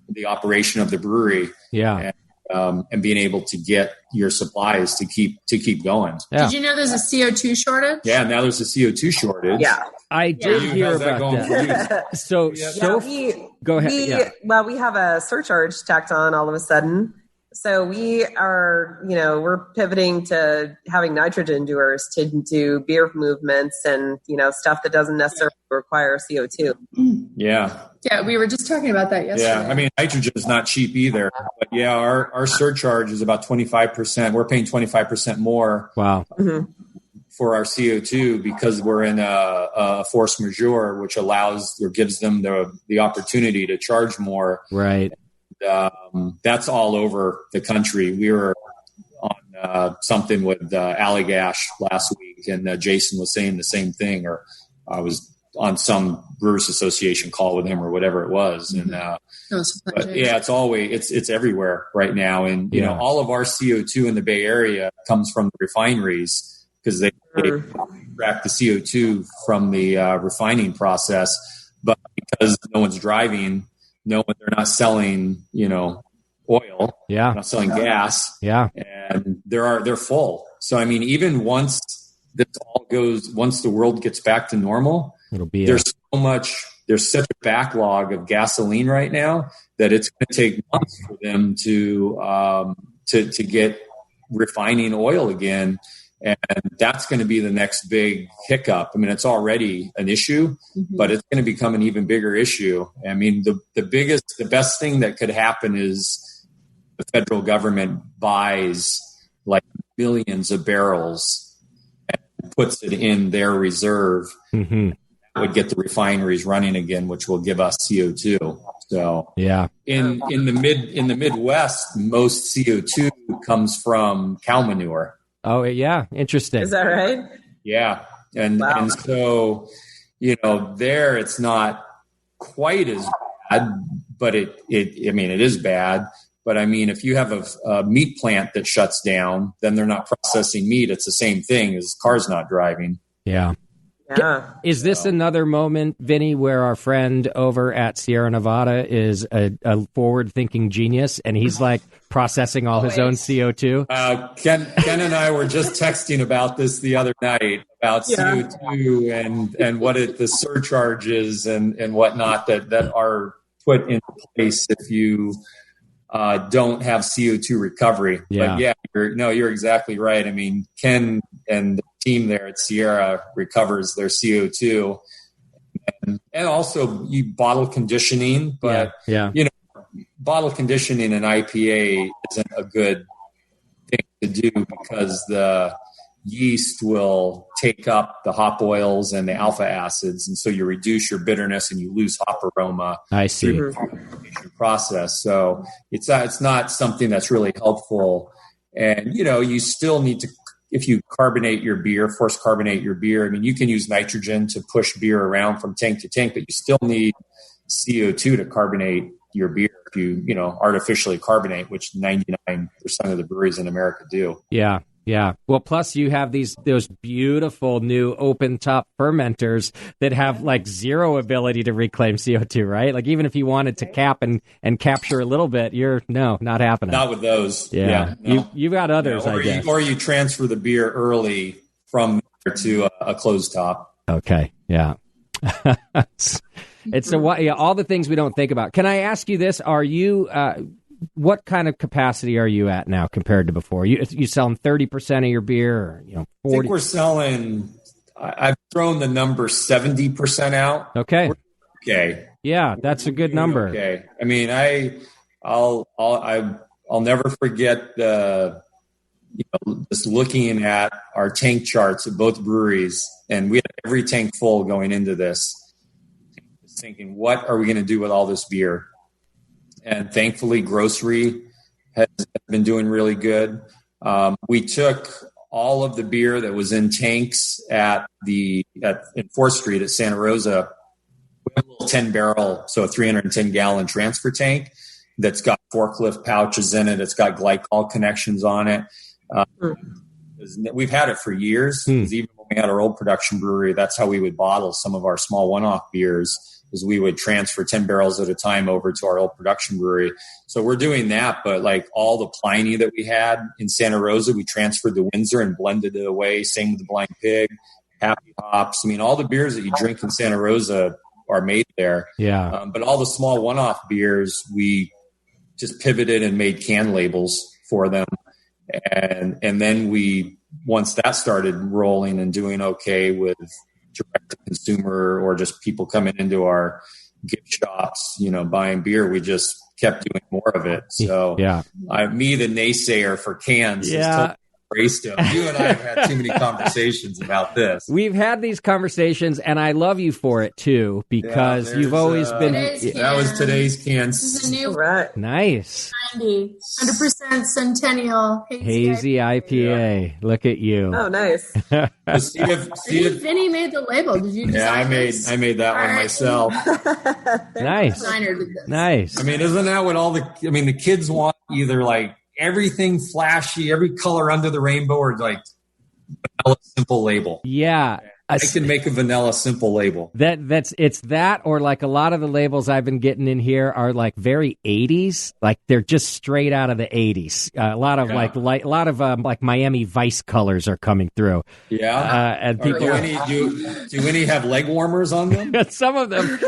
the operation of the brewery. Yeah. And being able to get your supplies to keep going. Yeah. Did you know there's a CO2 shortage? Yeah, now there's a CO2 shortage. Yeah. I did hear about that. So go ahead. We have a surcharge tacked on all of a sudden. So we are, we're pivoting to having nitrogen doers to do beer movements and, stuff that doesn't necessarily require CO2. Yeah. Yeah, we were just talking about that yesterday. Yeah, I mean, nitrogen is not cheap either. But yeah, our surcharge is about 25%. We're paying 25% more. Wow. Mm-hmm. For our CO2 because we're in a force majeure, which allows or gives them the opportunity to charge more. Right. That's all over the country. We were on something with Allagash last week, and Jason was saying the same thing, or I was on some Brewers Association call with him or whatever it was. And it's everywhere right now. And all of our CO2 in the Bay Area comes from the refineries because they extract the CO2 from the refining process. But because no one's driving, they're not selling, oil. Yeah. They're not selling gas. Yeah. And they're full. So, I mean, even once the world gets back to normal, there's such a backlog of gasoline right now that it's going to take months for them to get refining oil again. And that's going to be the next big hiccup. I mean, it's already an issue, but it's going to become an even bigger issue. I mean, the best thing that could happen is the federal government buys millions of barrels and puts it in their reserve. Mm-hmm. That would get the refineries running again, which will give us CO2. So yeah, in the Midwest, most CO2 comes from cow manure. Oh, yeah. Interesting. Is that right? Yeah. And so, there it's not quite as bad, but it is bad. But I mean, if you have a meat plant that shuts down, then they're not processing meat. It's the same thing as cars not driving. Yeah. Yeah. Is this another moment, Vinny, where our friend over at Sierra Nevada is a forward-thinking genius, and he's like processing all his own CO2? Ken and I were just texting about this the other night about CO2 and what the surcharges and whatnot that are put into place if you don't have CO2 recovery. Yeah. But you're exactly right. I mean, Ken and the team there at Sierra recovers their CO2, and also you bottle conditioning. But bottle conditioning in IPA isn't a good thing to do because the yeast will take up the hop oils and the alpha acids, and so you reduce your bitterness and you lose hop aroma. I see. Through the fermentation process. So it's not something that's really helpful. And you still need to, if you carbonate your beer, force carbonate your beer. I mean, you can use nitrogen to push beer around from tank to tank, but you still need CO2 to carbonate your beer if you artificially carbonate, which 99% of the breweries in America do. Yeah. Yeah. Well, plus you have those beautiful new open top fermenters that have like zero ability to reclaim CO2, right? Like even if you wanted to cap and capture a little bit, not happening. Not with those. Yeah. No. You've got others, I guess. Or you transfer the beer early from there to a closed top. Okay. Yeah. It's all the things we don't think about. Can I ask you this? Are you, what kind of capacity are you at now compared to before? You selling 30% of your beer, or 40%? I think we're selling. I've thrown the number 70% out. Okay. Okay. Yeah, that's a good number. Okay. I mean, I'll never forget just looking at our tank charts at both breweries, and we had every tank full going into this, thinking, what are we going to do with all this beer? And thankfully, grocery has been doing really good. We took all of the beer that was in tanks in 4th Street at Santa Rosa. We have a little 10-barrel, so a 310-gallon transfer tank that's got forklift pouches in it. It's got glycol connections on it. We've had it for years. Even when we had our old production brewery, that's how we would bottle some of our small one-off beers. Is we would transfer 10 barrels at a time over to our old production brewery. So we're doing that, but like all the Pliny that we had in Santa Rosa, we transferred to Windsor and blended it away. Same with the Blind Pig, Happy Hops. I mean, all the beers that you drink in Santa Rosa are made there. Yeah. But all the small one-off beers, we just pivoted and made can labels for them. And then once that started rolling and doing okay with direct to consumer or just people coming into our gift shops, buying beer, we just kept doing more of it. So the naysayer for cans, is totally embraced him. You and I have had too many conversations about this. We've had these conversations, and I love you for it too, because you've always been. That was today's cans. This is a new nice 100% Centennial hazy IPA. Yeah. Look at you. Oh, nice. Vinny made the label. Did you? Yeah, I made that one myself. Nice. Nice. I mean, isn't that what the kids want? Either like everything flashy, every color under the rainbow, or like vanilla simple label. Yeah. I can make a vanilla simple label. It's that, or like a lot of the labels I've been getting in here are like very 80s, like they're just straight out of the 80s. A lot of like Miami Vice colors are coming through. Yeah, and people do any have leg warmers on them? Some of them.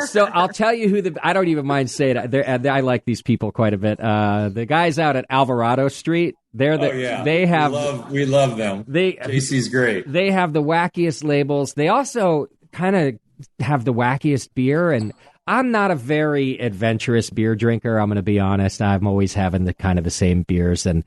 So I'll tell you I don't even mind saying it. I like these people quite a bit. The guys out at Alvarado Street. They have. We love them. JC's great. They have the wackiest labels. They also kind of have the wackiest beer. And I'm not a very adventurous beer drinker. I'm going to be honest. I'm always having the same beers. And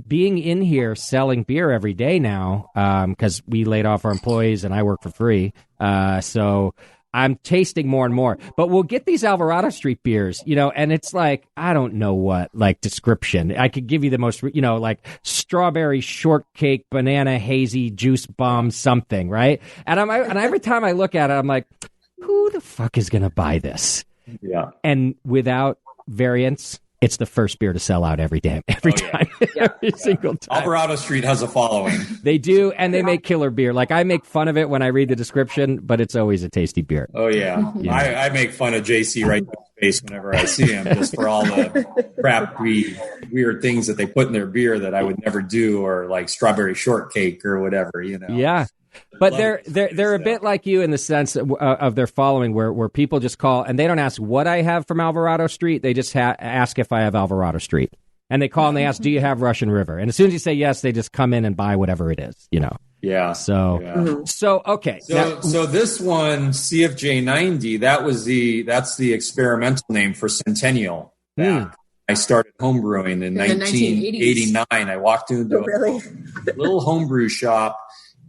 being in here selling beer every day now, because we laid off our employees and I work for free. So I'm tasting more and more, but we'll get these Alvarado Street beers, and it's like, I don't know what, like, description. I could give you the most, like strawberry shortcake, banana hazy juice bomb something, right? And every time I look at it, I'm like, who the fuck is going to buy this? Yeah. And without variants, it's the first beer to sell out every time, every single time. Alvarado Street has a following. They do, and they make killer beer. Like, I make fun of it when I read the description, but it's always a tasty beer. Oh, yeah. I make fun of JC right in his face whenever I see him, just for all the weird things that they put in their beer that I would never do, or like strawberry shortcake or whatever, Yeah. But they're a bit like you in the sense of their following, where people just call and they don't ask what I have from Alvarado Street. They just ask if I have Alvarado Street, and they call and they ask, "Do you have Russian River?" And as soon as you say yes, they just come in and buy whatever it is. Yeah. So okay. So this one, CFJ 90, that's the experimental name for Centennial. I started homebrewing in 1989. I walked into a little homebrew shop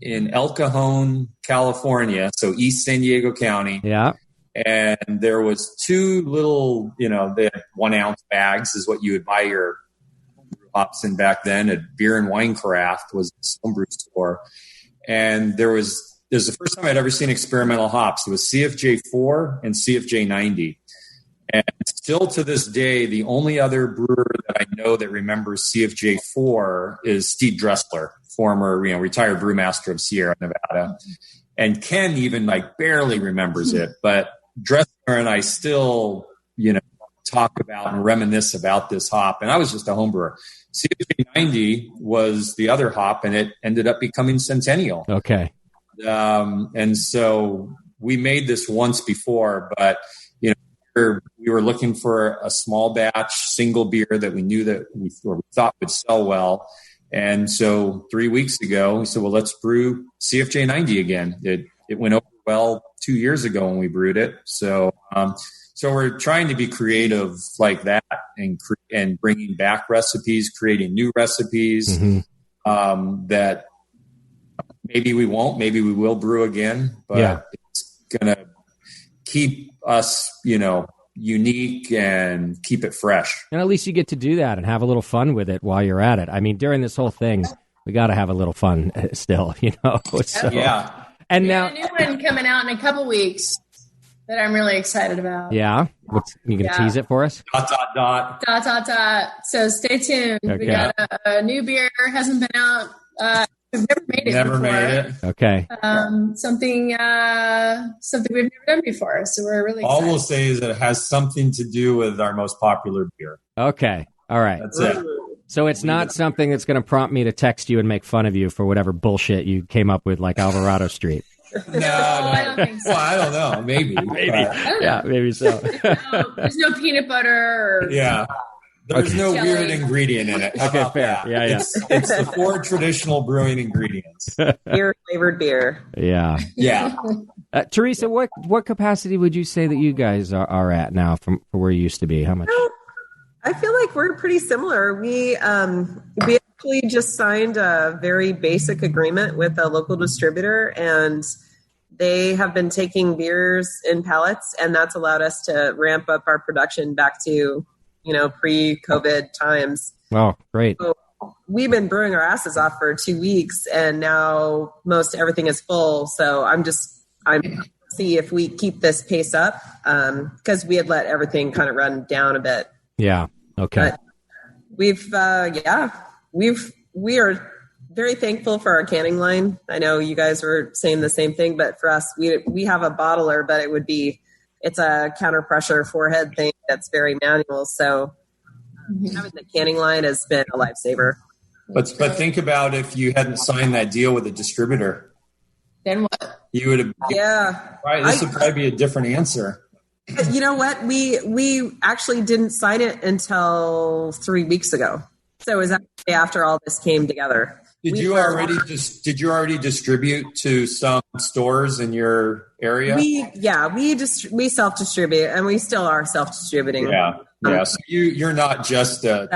in El Cajon, California, so East San Diego County. Yeah. And there was two little, they had 1 ounce bags is what you would buy your hops in back then. At Beer and Wine Craft was this homebrew store. And there's the first time I'd ever seen experimental hops. It was CFJ 4 and CFJ 90. And still to this day, the only other brewer that I know that remembers CFJ 4 is Steve Dressler, former, retired brewmaster of Sierra Nevada. And Ken even barely remembers it, but Dressler and I still, talk about and reminisce about this hop. And I was just a home brewer. CFJ 90 was the other hop, and it ended up becoming Centennial. Okay. And so we made this once before, but we were looking for a small batch single beer that we knew that we thought would sell well. And so 3 weeks ago, we said, well, let's brew CFJ 90 again. It went over well 2 years ago when we brewed it. So we're trying to be creative like that and bringing back recipes, creating new recipes that maybe we won't, maybe we will brew again, but it's going to keep us, unique and keep it fresh. And at least you get to do that and have a little fun with it while you're at it. I mean, during this whole thing, we got to have a little fun still, So, yeah. And we now have a new one coming out in a couple weeks that I'm really excited about. Yeah. You can tease it for us? ... So stay tuned. Okay. We got a new beer, hasn't been out. We've never made it Never before. made it. Okay. Something we've never done before. So we're really excited. All we'll say is that it has something to do with our most popular beer. Okay. All right. That's it. So it's not something that's going to prompt me to text you and make fun of you for whatever bullshit you came up with, like Alvarado Street. No, I don't think so. Well, I don't know. Maybe. Yeah, maybe so. There's no peanut butter. Yeah. There's no Jelly. weird ingredient in it. How Okay, about fair. that? Yeah. It's the 4 traditional brewing ingredients. Beer flavored beer. Yeah. Yeah. Teresa, what capacity would you say that you guys are at now from where you used to be? How much? I feel like we're pretty similar. We actually just signed a very basic agreement with a local distributor, and they have been taking beers in pallets, and that's allowed us to ramp up our production back to, pre-COVID times. Oh, great. So we've been brewing our asses off for 2 weeks, and now most everything is full. So I'm see if we keep this pace up, because we had let everything kind of run down a bit. Yeah. Okay. But we are very thankful for our canning line. I know you guys were saying the same thing, but for us, we have a bottler, but it's a counter pressure forehead thing that's very manual. So having the canning line has been a lifesaver. But think about if you hadn't signed that deal with a distributor. Then what? You would have. Yeah. Right. This would probably be a different answer. You know what? We actually didn't sign it until 3 weeks ago. So it was actually after all this came together. Did you already distribute to some stores in your area? We self-distribute, and we still are self-distributing. Yeah. So you're not just a.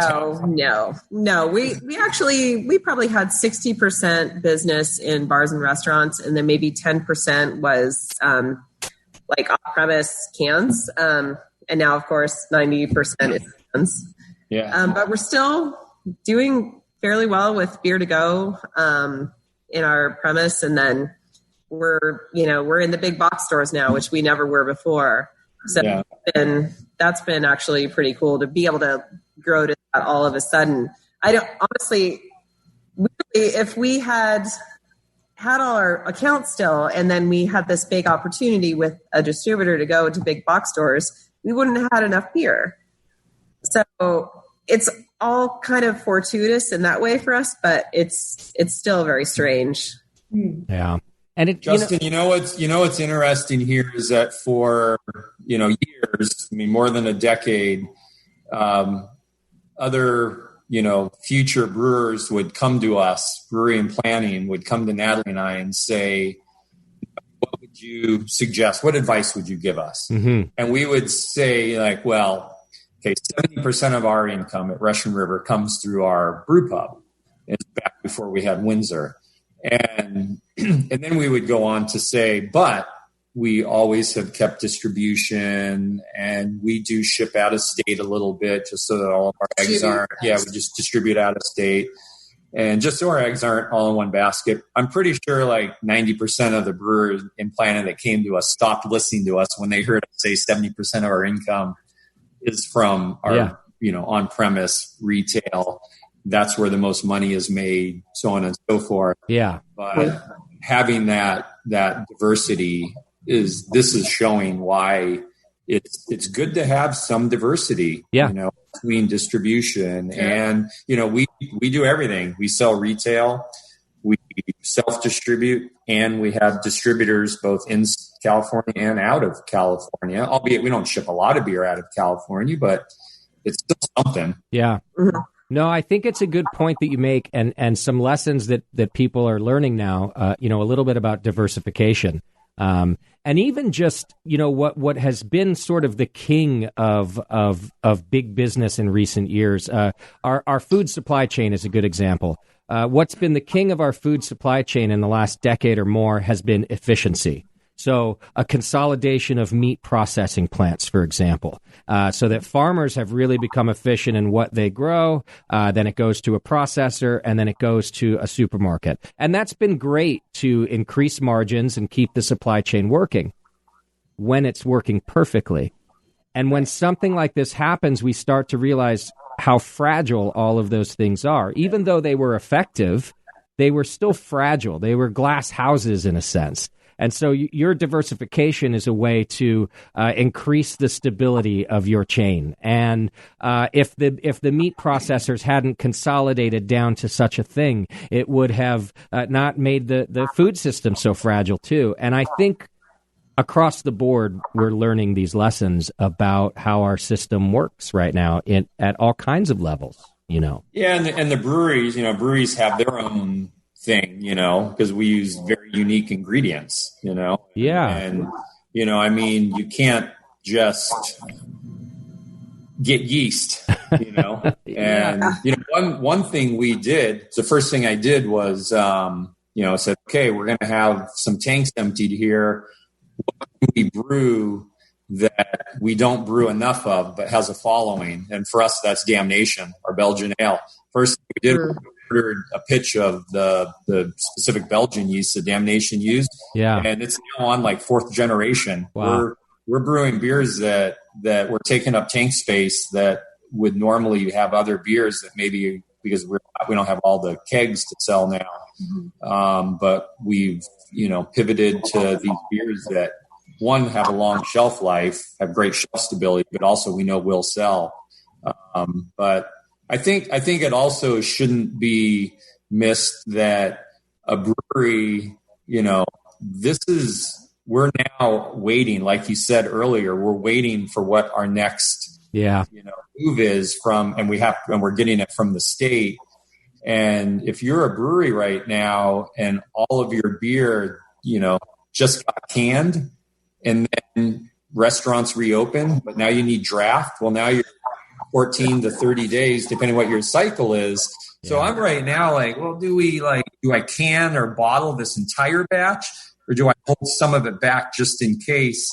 No. We probably had 60% business in bars and restaurants, and then maybe 10% was like off-premise cans. And now, of course, 90% is cans. Yeah. But we're still doing fairly well with beer to go in our premise, and then we're in the big box stores now, which we never were before. So it's been that's been actually pretty cool to be able to grow to that all of a sudden. I don't honestly, really, if we had all our accounts still, and then we had this big opportunity with a distributor to go to big box stores, we wouldn't have had enough beer. So it's all kind of fortuitous in that way for us, but it's still very strange. Yeah. And Justin, what's interesting here is that for years, I mean more than a decade, other future brewers would come to us, brewery and planning would come to Natalie and I and say, what would you suggest? What advice would you give us? Mm-hmm. And we would say 70% of our income at Russian River comes through our brew pub. It's back before we had Windsor. And then we would go on to say, but we always have kept distribution, and we do ship out of state a little bit just so that all of our eggs aren't, we just distribute out of state. And just so our eggs aren't all in one basket. I'm pretty sure 90% of the brewers in planning that came to us stopped listening to us when they heard us say 70% of our income is from our, on-premise retail. That's where the most money is made, so on and so forth. Yeah. But having that diversity is showing why it's good to have some diversity, between distribution and, we do everything. We sell retail, we self-distribute, and we have distributors both in California and out of California, albeit we don't ship a lot of beer out of California, but it's still something. Yeah. No, I think it's a good point that you make, and some lessons that people are learning now, a little bit about diversification. And even just, what has been sort of the king of big business in recent years, our food supply chain is a good example. What's been the king of our food supply chain in the last decade or more has been efficiency. So a consolidation of meat processing plants, for example, so that farmers have really become efficient in what they grow. Then it goes to a processor, and then it goes to a supermarket. And that's been great to increase margins and keep the supply chain working when it's working perfectly. And when something like this happens, we start to realize how fragile all of those things are. Even though they were effective, they were still fragile. They were glass houses in a sense. And so your diversification is a way to increase the stability of your chain. And if the meat processors hadn't consolidated down to such a thing, it would have not made the food system so fragile too. And I think across the board, we're learning these lessons about how our system works right now at all kinds of levels. Yeah, and the breweries, breweries have their own thing, because we use very unique ingredients, Yeah. And, you can't just get yeast, Yeah. And, one thing we did, the first thing I did was, said, okay, we're going to have some tanks emptied here. What can we brew that we don't brew enough of, but has a following? And for us, that's Damnation, our Belgian ale. First thing we did, ordered a pitch of the specific Belgian yeast that Damnation used. Yeah. And it's now on 4th generation. Wow. We're brewing beers that we're taking up tank space that would normally have other beers that maybe because we don't have all the kegs to sell now. Mm-hmm. But we've, pivoted to these beers that one have a long shelf life, have great shelf stability, but also we know will sell. But I think it also shouldn't be missed that a brewery, we're now waiting, like you said earlier, we're waiting for what our next, move is and we're getting it from the state. And if you're a brewery right now and all of your beer, just got canned and then restaurants reopen, but now you need draft. Well, now you're 14 to 30 days, depending what your cycle is. Yeah. So I'm right now do I can or bottle this entire batch, or do I hold some of it back just in case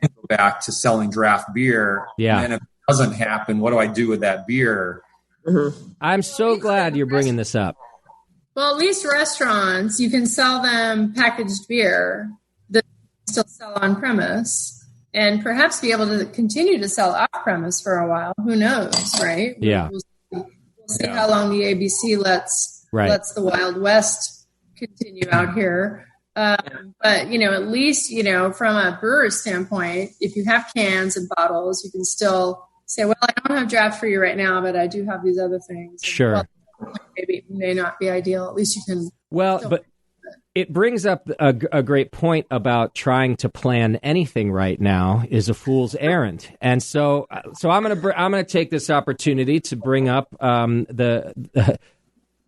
and go back to selling draft beer? Yeah. And then if it doesn't happen, what do I do with that beer? Mm-hmm. I'm so glad you're bringing this up. Well, at least restaurants, you can sell them packaged beer that still sell on premise. and perhaps be able to continue to sell off premise for a while. Who knows, right? Yeah. We'll see how long the ABC lets the Wild West continue out here. But, you know, at least, you know, from a brewer's standpoint, if you have cans and bottles, you can still say, well, I don't have draft for you right now, but I do have these other things. Sure. Well, maybe it may not be ideal. At least you can. Well, but it brings up a great point about trying to plan anything right now is a fool's errand. And so I'm going to take this opportunity to bring up the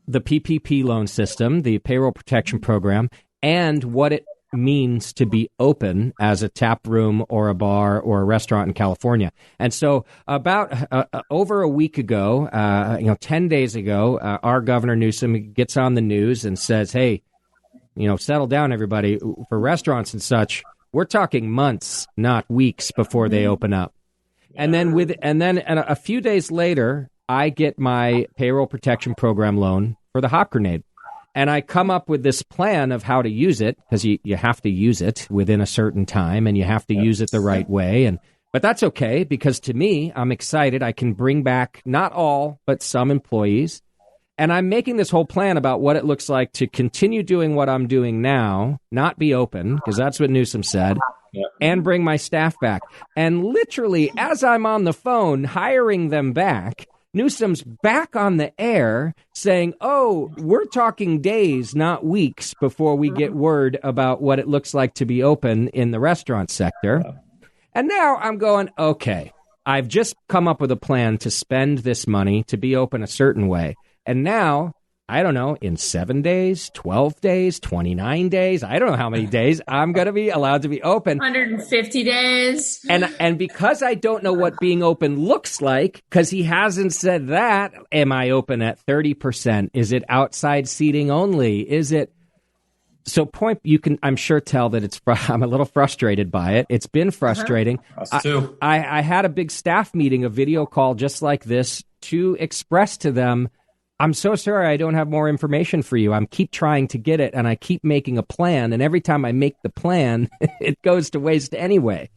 PPP loan system, the Payroll Protection Program, and what it means to be open as a tap room or a bar or a restaurant in California. And so about over a week ago, 10 days ago, our Governor Newsom gets on the news and says, hey, you know, settle down, everybody. For restaurants and such, we're talking months, not weeks before they open up. And then a few days later, I get my Payroll Protection Program loan for the Hop Grenade. And I come up with this plan of how to use it, because you have to use it within a certain time and you have to use it the right way. But that's okay, because to me, I'm excited. I can bring back not all, but some employees. And I'm making this whole plan about what it looks like to continue doing what I'm doing now, not be open, because that's what Newsom said, and bring my staff back. And literally, as I'm on the phone hiring them back, Newsom's back on the air saying, oh, we're talking days, not weeks, before we get word about what it looks like to be open in the restaurant sector. And now I'm going, okay, I've just come up with a plan to spend this money to be open a certain way. And now, I don't know, in 7 days, 12 days, 29 days, I don't know how many days I'm going to be allowed to be open. 150 days. And because I don't know what being open looks like, because he hasn't said that, am I open at 30%? Is it outside seating only? Is it? So you can, I'm sure, tell that I'm a little frustrated by it. It's been frustrating. Us too. I had a big staff meeting, a video call just like this, to express to them, I'm so sorry I don't have more information for you. I keep trying to get it, and I keep making a plan, and every time I make the plan, it goes to waste anyway.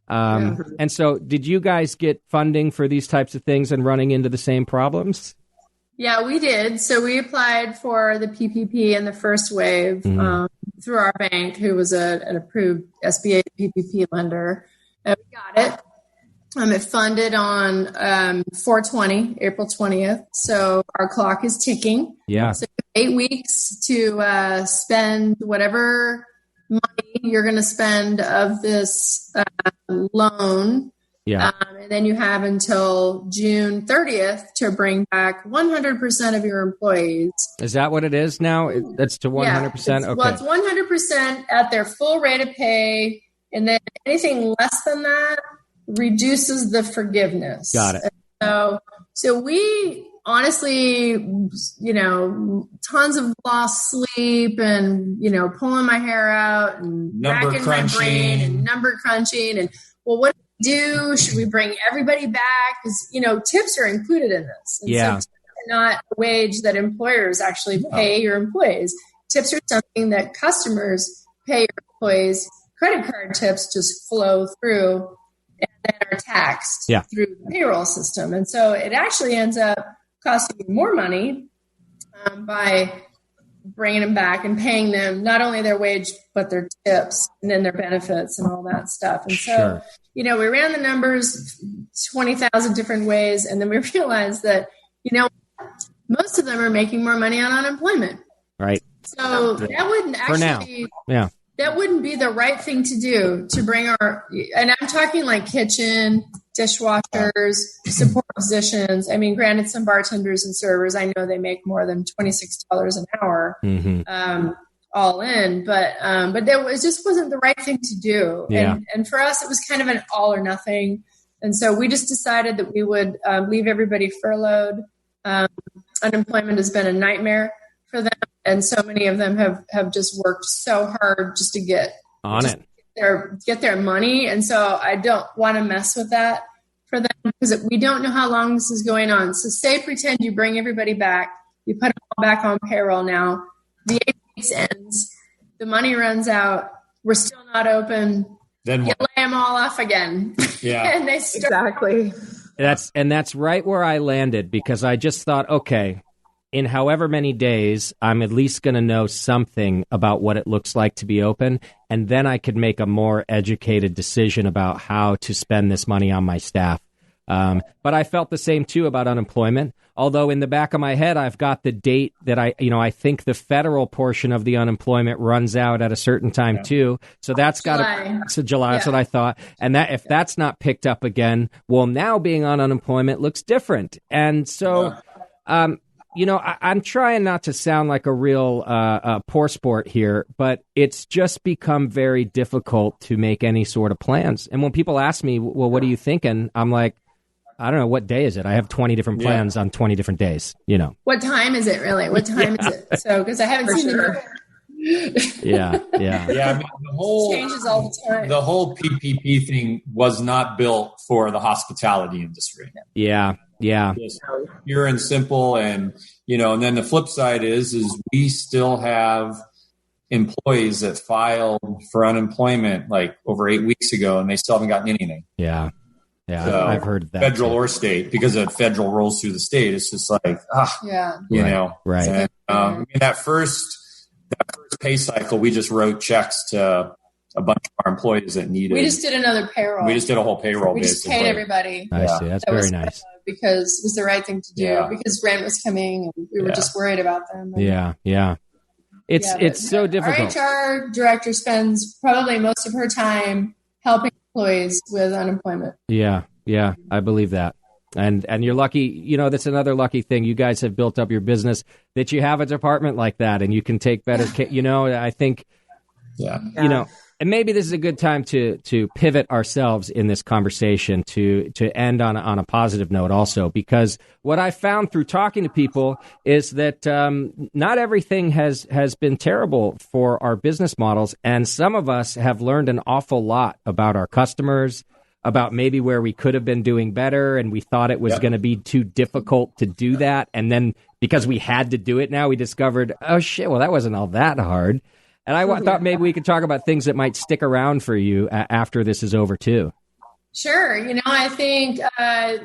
And so did you guys get funding for these types of things and running into the same problems? Yeah, we did. So we applied for the PPP in the first wave through our bank, who was an approved SBA PPP lender. And we got it. It funded on 4/20, April 20th. So our clock is ticking. Yeah. So 8 weeks to spend whatever money you're going to spend of this loan. Yeah. And then you have until June 30th to bring back 100% of your employees. Is that what it is now? That's to 100%? Yeah, okay. Well, it's 100% at their full rate of pay. And then anything less than that reduces the forgiveness. Got it. So we honestly, you know, tons of lost sleep and, you know, pulling my hair out and racking my brain and number crunching and, well, what do we do? Should we bring everybody back? Because, you know, tips are included in this. And yeah. So tips are not a wage that employers actually pay your employees. Tips are something that customers pay your employees. Credit card tips just flow through and then are taxed through the payroll system. And so it actually ends up costing you more money by bringing them back and paying them not only their wage, but their tips and then their benefits and all that stuff. And so, you know, we ran the numbers 20,000 different ways. And then we realized that, you know, most of them are making more money on unemployment. Right. So that wouldn't actually... For now. That wouldn't be the right thing to do to bring and I'm talking like kitchen, dishwashers, support positions. I mean, granted, some bartenders and servers, I know they make more than $26 an hour, all in, but it just wasn't the right thing to do. Yeah. And for us, it was kind of an all or nothing. And so we just decided that we would leave everybody furloughed. Unemployment has been a nightmare for them. And so many of them have just worked so hard just to get their money. And so I don't want to mess with that for them because we don't know how long this is going on. So pretend you bring everybody back. You put them all back on payroll now. The 8 weeks ends. The money runs out. We're still not open. Then you what? lay them all off again. Yeah. And they start. Exactly. That's right where I landed, because I just thought, okay, in however many days, I'm at least going to know something about what it looks like to be open, and then I could make a more educated decision about how to spend this money on my staff. But I felt the same too about unemployment. Although in the back of my head, I've got the date that I think the federal portion of the unemployment runs out at a certain time too. So that's got to July. That's what I thought. And that if that's not picked up again, well, now being on unemployment looks different. And so, I'm trying not to sound like a real poor sport here, but it's just become very difficult to make any sort of plans. And when people ask me, well, what are you thinking? I'm like, I don't know. What day is it? I have 20 different plans on 20 different days, What time is it really? What time is it? So, because I haven't seen it. Yeah. Yeah, I mean, the whole changes all the time. The whole PPP thing was not built for the hospitality industry. Yeah. Just pure and simple. And, and then the flip side is we still have employees that filed for unemployment like over 8 weeks ago, and they still haven't gotten anything. Yeah, so, I've heard that. Federal or state, because of federal rolls through the state. It's just like, Right. And, I mean, that first pay cycle, we just wrote checks to a bunch of our employees that needed. We just did another payroll. We just did a whole payroll. We just paid everybody. I see. That's very nice. Because it was the right thing to do. Because rent was coming, and we were just worried about them. And, It's so difficult. Our HR director spends probably most of her time helping employees with unemployment. Yeah, I believe that. And you're lucky, that's another lucky thing. You guys have built up your business that you have a department like that, and you can take better care. I think, and maybe this is a good time to pivot ourselves in this conversation to end on a positive note also, because what I found through talking to people is that not everything has been terrible for our business models. And some of us have learned an awful lot about our customers, about maybe where we could have been doing better, and we thought it was going to be too difficult to do that. And then because we had to do it now, we discovered, oh, shit, well, that wasn't all that hard. And I thought maybe we could talk about things that might stick around for you after this is over, too. Sure. I think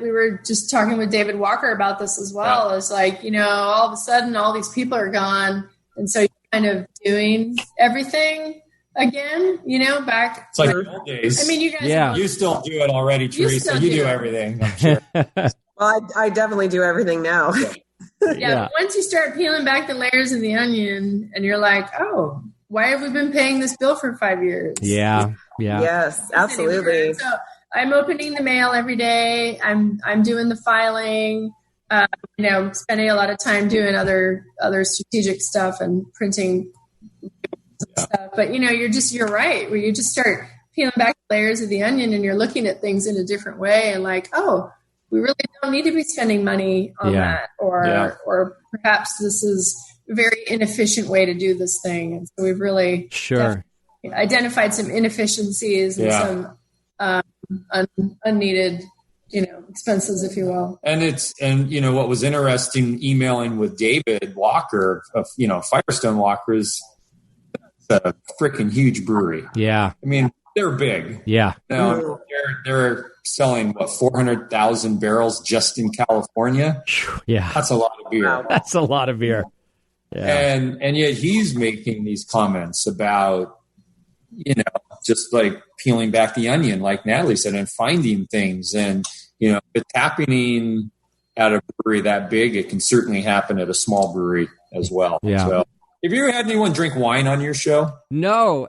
we were just talking with David Walker about this as well. It's like, all of a sudden, all these people are gone. And so you're kind of doing everything again, back. It's like the old days. I mean, you guys. You still do it already, Teresa. You do everything, I'm sure. Well, I definitely do everything now. But once you start peeling back the layers of the onion and you're like, oh, why have we been paying this bill for 5 years? Yeah. Yes, absolutely. So I'm opening the mail every day. I'm doing the filing, spending a lot of time doing other strategic stuff and printing stuff. But, you're right, where you just start peeling back the layers of the onion and you're looking at things in a different way and like, oh, we really don't need to be spending money on that. Or perhaps this is a very inefficient way to do this thing. And so we've really identified some inefficiencies and some unneeded, expenses, if you will. And what was interesting emailing with David Walker of, Firestone Walker is a freaking huge brewery. Yeah. I mean, they're big. Yeah. They're selling 400,000 barrels just in California. Yeah. That's a lot of beer. Wow. That's a lot of beer. Yeah. And yet he's making these comments about, just like peeling back the onion, like Natalie said, and finding things. And, if it's happening at a brewery that big, it can certainly happen at a small brewery as well. Yeah. So, have you ever had anyone drink wine on your show? No,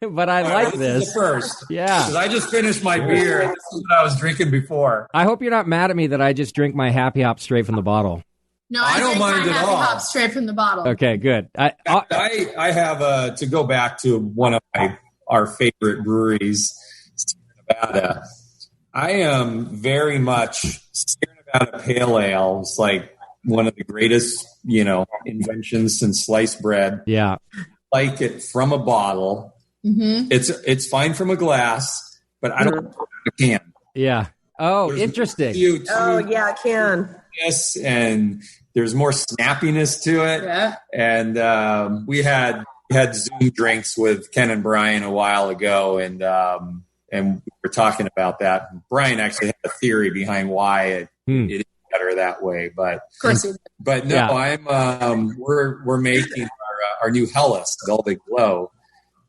but I like this. Is the first. Yeah. Because I just finished my beer. This is what I was drinking before. I hope you're not mad at me that I just drink my Happy Hop straight from the bottle. No, I don't mind at all. Hop straight from the bottle. Okay, good. I have to go back to one of our favorite breweries, Sierra Nevada. I am very much Sierra Nevada Pale Ale. It's like one of the greatest, inventions since sliced bread. Yeah. Like it from a bottle. Mm-hmm. It's fine from a glass, but I don't like a can. Yeah. Oh, There's interesting. I can. Yes, and there's more snappiness to it. Yeah. And we had Zoom drinks with Ken and Brian a while ago, and and we were talking about that. Brian actually had a theory behind why it is better that way, but Of course. no, I'm we're making our new Hellas Velvet Glow,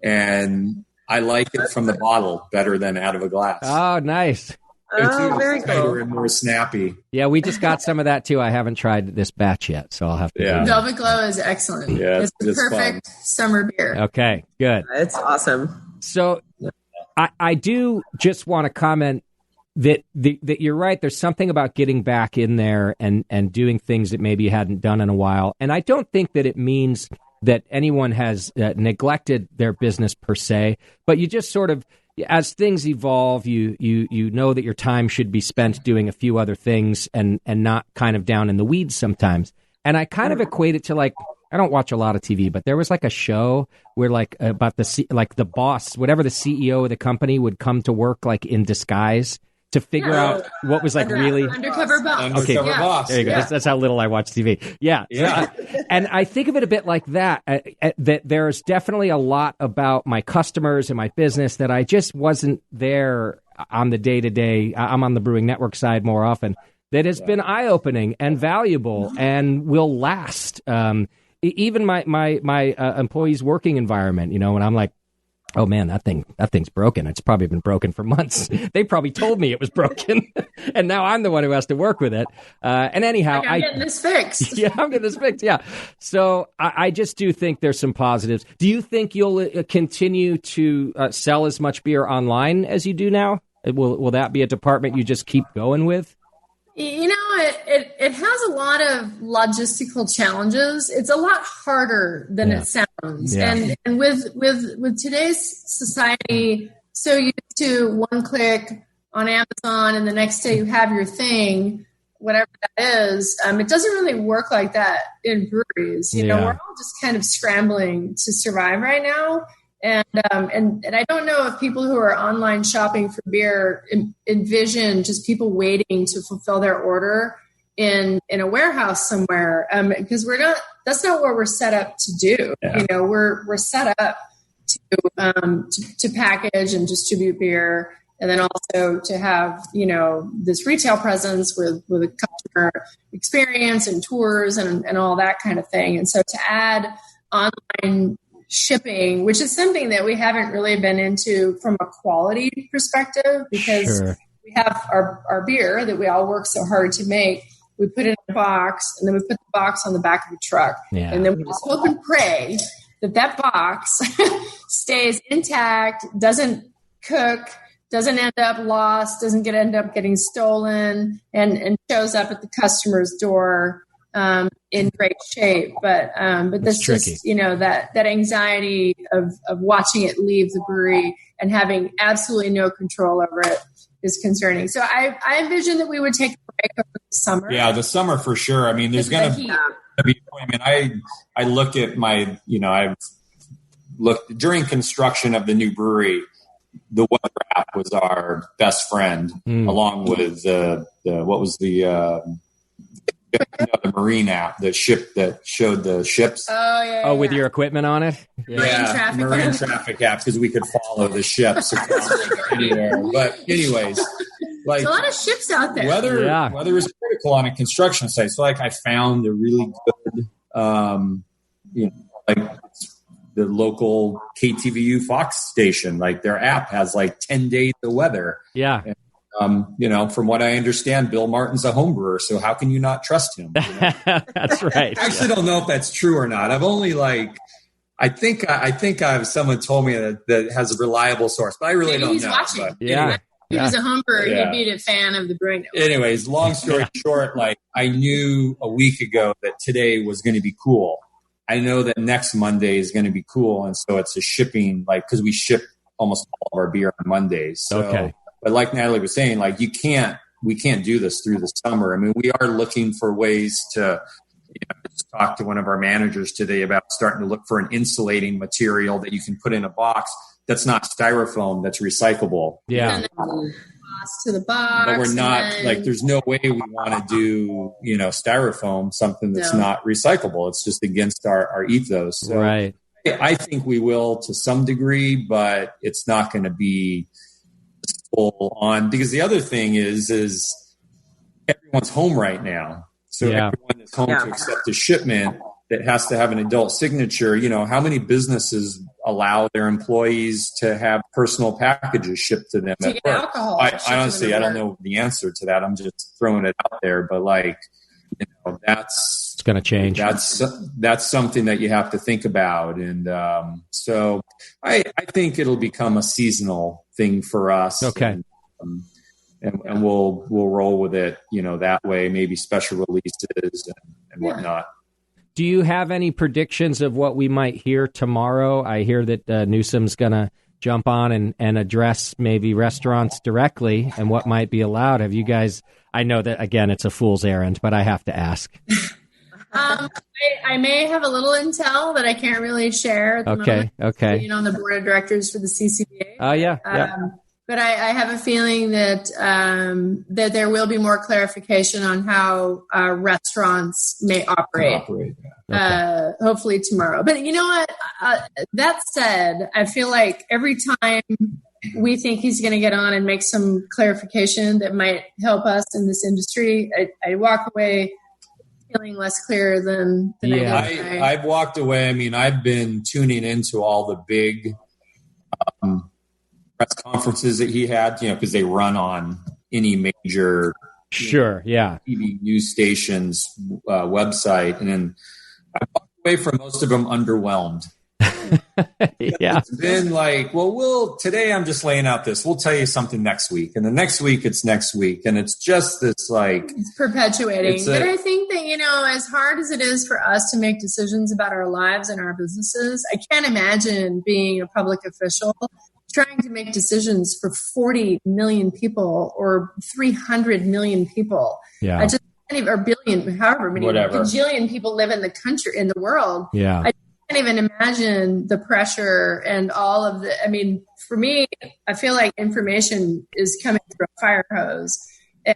and I like it from the bottle better than out of a glass. Oh, nice. Oh, very It's tighter cool. and more snappy. Yeah, we just got some of that too. I haven't tried this batch yet, so I'll have to. Yeah. do that. Velvet Glow is excellent. Yeah, it's the it's perfect summer beer. Okay, good. It's awesome. So I do just want to comment that you're right. There's something about getting back in there and doing things that maybe you hadn't done in a while. And I don't think that it means that anyone has neglected their business per se, but you just sort of, as things evolve, you know that your time should be spent doing a few other things and not kind of down in the weeds sometimes. And I kind of equate it to like, I don't watch a lot of TV, but there was like a show where like about the boss, whatever the CEO of the company would come to work like in disguise to figure out what was like really Undercover boss. Undercover boss. There you go. Yeah. That's how little I watch TV. Yeah. And I think of it a bit like that, that there's definitely a lot about my customers and my business that I just wasn't there on the day-to-day. I'm on the Brewing Network side more often. That has been eye-opening and valuable and will last. Even my employees' working environment, when I'm like, oh man, that thing's broken. It's probably been broken for months. They probably told me it was broken, and now I'm the one who has to work with it. And anyhow, I'm getting this fixed. Yeah, I'm getting this fixed. Yeah. So I just do think there's some positives. Do you think you'll continue to sell as much beer online as you do now? Will that be a department you just keep going with? It has a lot of logistical challenges. It's a lot harder than it sounds. Yeah. And with today's society, so used to one click on Amazon and the next day you have your thing, whatever that is, it doesn't really work like that in breweries. We're all just kind of scrambling to survive right now. And I don't know if people who are online shopping for beer envision just people waiting to fulfill their order in a warehouse somewhere, because that's not what we're set up to do. Yeah. We're set up to package and distribute beer, and then also to have this retail presence with a customer experience and tours and all that kind of thing. And so to add online shipping, which is something that we haven't really been into from a quality perspective, because we have our beer that we all work so hard to make. We put it in a box, and then we put the box on the back of the truck. Yeah. And then we just hope and pray that box stays intact, doesn't cook, doesn't end up lost, doesn't end up getting stolen, and shows up at the customer's door in great shape. But that's just, that anxiety of watching it leave the brewery and having absolutely no control over it is concerning. So I envision that we would take a break over the summer. Yeah, the summer for sure. I mean, there's going to be, I look at my, I've looked during construction of the new brewery, the weather app was our best friend, along with the marine app, the ship that showed the ships. Oh, yeah. Oh, with your equipment on it? Yeah, marine traffic apps, because we could follow the ships anywhere. But anyways, like there's a lot of ships out there. Weather is critical on a construction site. So like I found a really good, like the local KTVU Fox station, like their app has like 10 days of weather. Yeah. And, from what I understand, Bill Martin's a home brewer, so how can you not trust him? That's right. I actually don't know if that's true or not. I've only I think I've someone told me that has a reliable source, but I really Maybe don't he's know. watching. But Yeah. He was a home brewer. He'd be a fan of the Brewing Network. anyways, long story short, I knew a week ago that today was going to be cool. I know that next Monday is going to be cool, and so it's a shipping, because we ship almost all of our beer on Mondays. So, okay. But like Natalie was saying, we can't do this through the summer. I mean, we are looking for ways to just talk to one of our managers today about starting to look for an insulating material that you can put in a box that's not styrofoam, that's recyclable. Yeah. And then to the box. But we're not there's no way we want to do, styrofoam, something that's not recyclable. It's just against our ethos. So right. I think we will to some degree, but it's not going to be full on, because the other thing is everyone's home right now. So everyone is home to accept a shipment that has to have an adult signature. How many businesses allow their employees to have personal packages shipped to them at work? Alcohol. I honestly, I don't know the answer to that. I'm just throwing it out there. But that's going to change. That's something that you have to think about. And so I think it'll become a seasonal thing for us. Okay. And we'll roll with it, that way, maybe special releases and whatnot. Do you have any predictions of what we might hear tomorrow? I hear that Newsom's going to jump on and address maybe restaurants directly and what might be allowed. Have you guys, I know that, again, it's a fool's errand, but I have to ask. I may have a little intel that I can't really share at the moment. Okay. On the board of directors for the CCBA. Oh, yeah. But I have a feeling that that there will be more clarification on how restaurants may operate. Hopefully tomorrow. But you know what? That said, I feel like every time we think he's going to get on and make some clarification that might help us in this industry, I walk away feeling less clear than I did. I've walked away. I mean, I've been tuning into all the big press conferences that he had, because they run on any major TV news station's website. And then I walked away from most of them underwhelmed. It's been today I'm just laying out this. We'll tell you something next week. And the next week, it's next week. And it's just this it's perpetuating. But I think that, as hard as it is for us to make decisions about our lives and our businesses, I can't imagine being a public official trying to make decisions for 40 million people or 300 million people. Yeah. I just can't even, or billion, however many, bajillion people live in the country, in the world. Yeah. I can't even imagine the pressure and all of for me, I feel like information is coming through a fire hose. And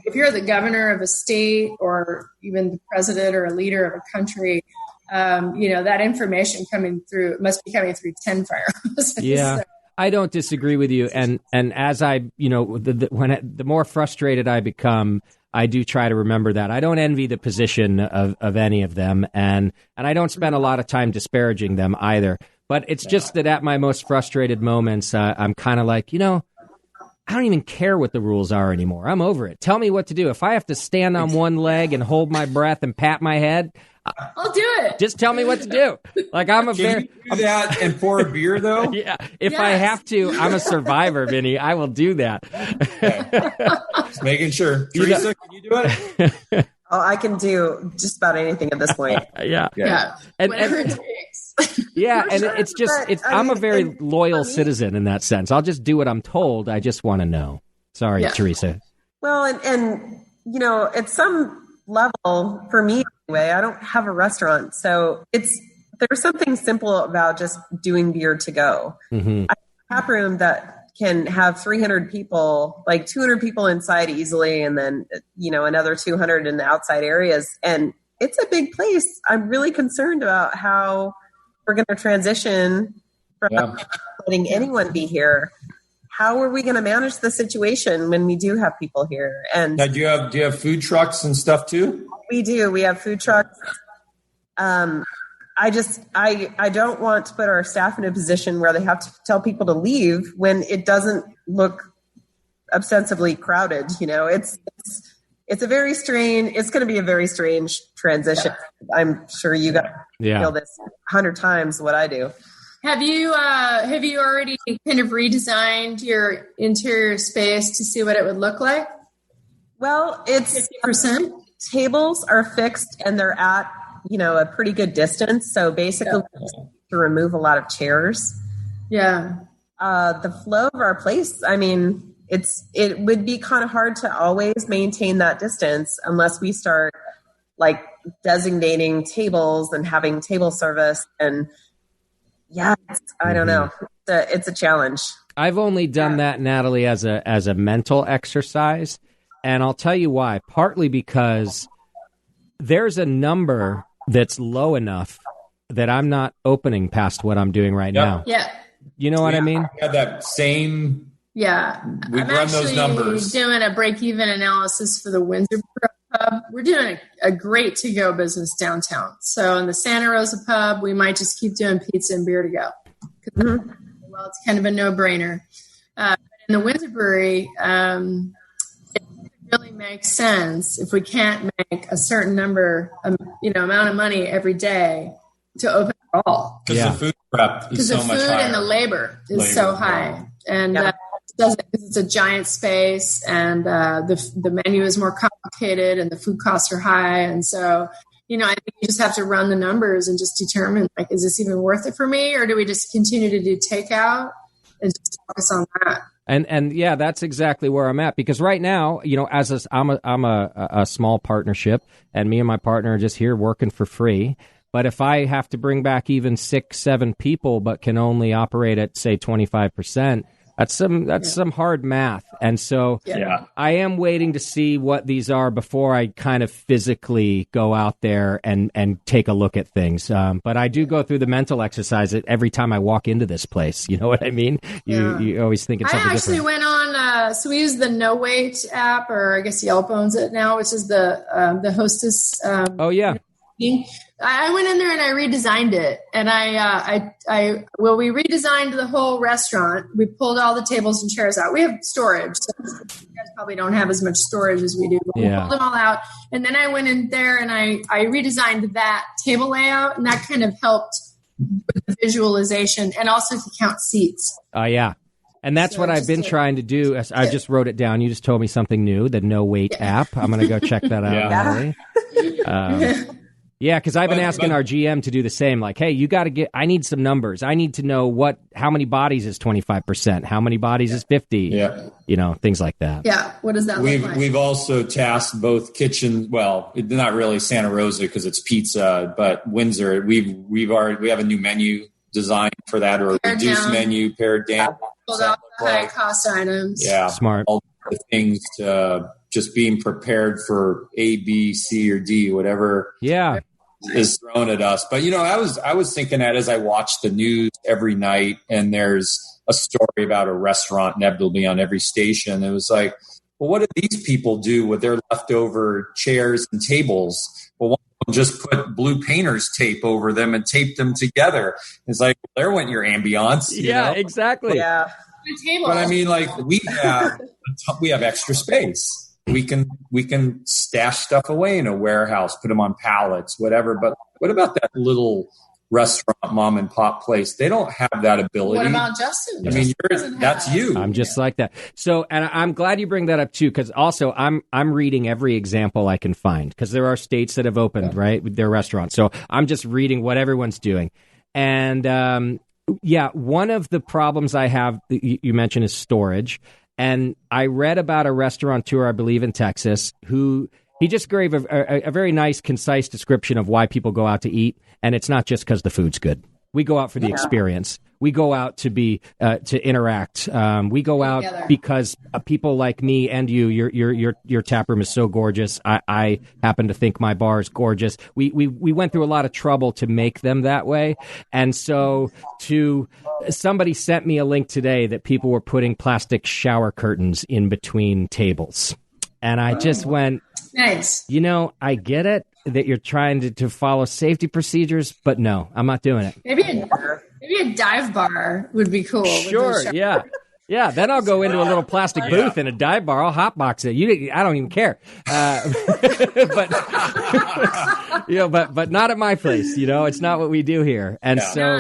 if you're the governor of a state or even the president or a leader of a country, that information coming through must be coming through 10 fire hoses. Yeah. So. I don't disagree with you. And as I, the more frustrated I become, I do try to remember that. I don't envy the position of any of them. And I don't spend a lot of time disparaging them either. But it's just that at my most frustrated moments, I'm kind of like, I don't even care what the rules are anymore. I'm over it. Tell me what to do. If I have to stand on one leg and hold my breath and pat my head, I'll do it. Just tell me what to do. Like I'm a Can you do that and pour a beer though? Yeah. If I have to, I'm a survivor, Vinny. I will do that. Okay. Just making sure. Teresa, can you do it? Oh, I can do just about anything at this point. Yeah. Whatever it takes. Yeah, and it's just I'm a very loyal citizen in that sense. I'll just do what I'm told. I just want to know. Sorry, Teresa. Well, and at some level, for me anyway, I don't have a restaurant, so there's something simple about just doing beer to go. Mm-hmm. I have a tap room that can have 300 people, like 200 people inside easily, and then another 200 in the outside areas, and it's a big place. I'm really concerned about how we're going to transition from letting anyone be here. How are we going to manage the situation when we do have people here? And now, do you have food trucks and stuff too? We do. We have food trucks. I don't want to put our staff in a position where they have to tell people to leave when it doesn't look ostensibly crowded. It's a very strange. It's going to be a very strange transition. Yeah. I'm sure you guys feel this 100 times what I do. Have you already kind of redesigned your interior space to see what it would look like? Well, it's 50%. Tables are fixed and they're at a pretty good distance. So basically, to remove a lot of chairs. Yeah. The flow of our place. I mean, it would be kind of hard to always maintain that distance unless we start designating tables and having table service and. Yeah, I don't know. It's a challenge. I've only done that, Natalie, as a mental exercise, and I'll tell you why. Partly because there's a number that's low enough that I'm not opening past what I'm doing right now. Yeah. You know what I mean? I had that same Yeah. We've run those numbers. Doing a break-even analysis for the Windsor pub. We're doing a great to-go business downtown. So in the Santa Rosa pub, we might just keep doing pizza and beer to go. Well, it's kind of a no-brainer. But in the Windsor Brewery, it really makes sense if we can't make a certain number, amount of money every day to open at all. Because the food prep is so much higher. Because the food and the labor is so high. And it's a giant space, and the menu is more complicated, and the food costs are high. And so, I think you just have to run the numbers and just determine, like, is this even worth it for me, or do we just continue to do takeout and just focus on that? And yeah, that's exactly where I'm at, because right now, I'm a small partnership, and me and my partner are just here working for free. But if I have to bring back even 6-7 people, but can only operate at, say, 25%, that's some hard math. And so I am waiting to see what these are before I kind of physically go out there and take a look at things. But I do go through the mental exercise every time I walk into this place. You know what I mean? You always think it's something different. I actually went on, so we use the No Wait app, or I guess Yelp owns it now, which is the Hostess. I went in there and I redesigned it, and we redesigned the whole restaurant. We pulled all the tables and chairs out. We have storage, so you guys probably don't have as much storage as we do. But we pulled them all out, and then I went in there and I redesigned that table layout, and that kind of helped with the visualization and also to count seats. And that's what I've been trying to do. I just wrote it down. You just told me something new, the No Wait app. I'm going to go check that out, Natalie. Yeah, because I've been asking our GM to do the same. Like, hey, I need some numbers. I need to know how many bodies is 25%, how many bodies is 50. Yeah, things like that. Yeah, what does that look like? We've also tasked both kitchen. Well, not really Santa Rosa because it's pizza, but Windsor. We have a new menu designed for that, or a reduced menu pared down. Pulled out the high cost items. Yeah, smart. All the things to just being prepared for A, B, C, or D, whatever. Yeah. Is thrown at us. But I was thinking that as I watch the news every night, and there's a story about a restaurant inevitably on every station, it was like, well, what do these people do with their leftover chairs and tables? Well, one of them just put blue painter's tape over them and taped them together. It's like, well, there went your ambiance. Exactly. Yeah. But I mean, like, we have extra space. We can stash stuff away in a warehouse, put them on pallets, whatever. But what about that little restaurant, mom and pop place? They don't have that ability. What about Justin? I mean, that's you. I'm just like that. So, and I'm glad you bring that up too, because also I'm reading every example I can find, because there are states that have opened right with their restaurants. So I'm just reading what everyone's doing, and one of the problems I have you mentioned is storage. And I read about a restaurateur, I believe, in Texas, who he just gave a very nice, concise description of why people go out to eat. And it's not just because the food's good. We go out for the experience. We go out to interact. We go out together because people like me and you, your tap room is so gorgeous. I happen to think my bar is gorgeous. We went through a lot of trouble to make them that way. And so somebody sent me a link today that people were putting plastic shower curtains in between tables. And I just went, nice. I get it that you're trying to follow safety procedures, but no, I'm not doing it. Maybe a dive bar would be cool. Sure, yeah. Yeah, then I'll go into a little plastic booth in a dive bar. I'll hotbox it. I don't even care. But not at my place. It's not what we do here. And so,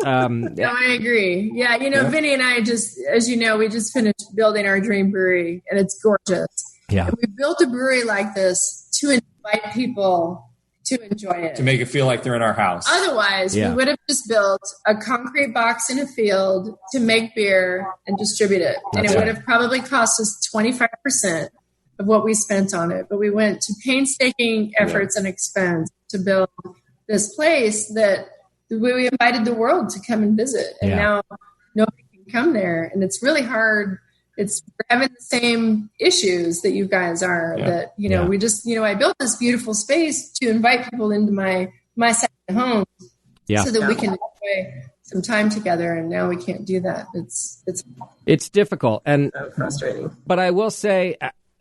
no, I agree. Yeah, Vinny and I just, as you know, we just finished building our dream brewery, and it's gorgeous. Yeah, and we built a brewery like this to invite people to enjoy it, to make it feel like they're in our house. Otherwise, we would have just built a concrete box in a field to make beer and distribute it. And it would have probably cost us 25% of what we spent on it. But we went to painstaking efforts and expense to build this place that we invited the world to come and visit. And now nobody can come there. And it's really hard. We're having the same issues that you guys are, that, we just, I built this beautiful space to invite people into my second home so that we can enjoy some time together, and now we can't do that. It's difficult and So frustrating. But I will say,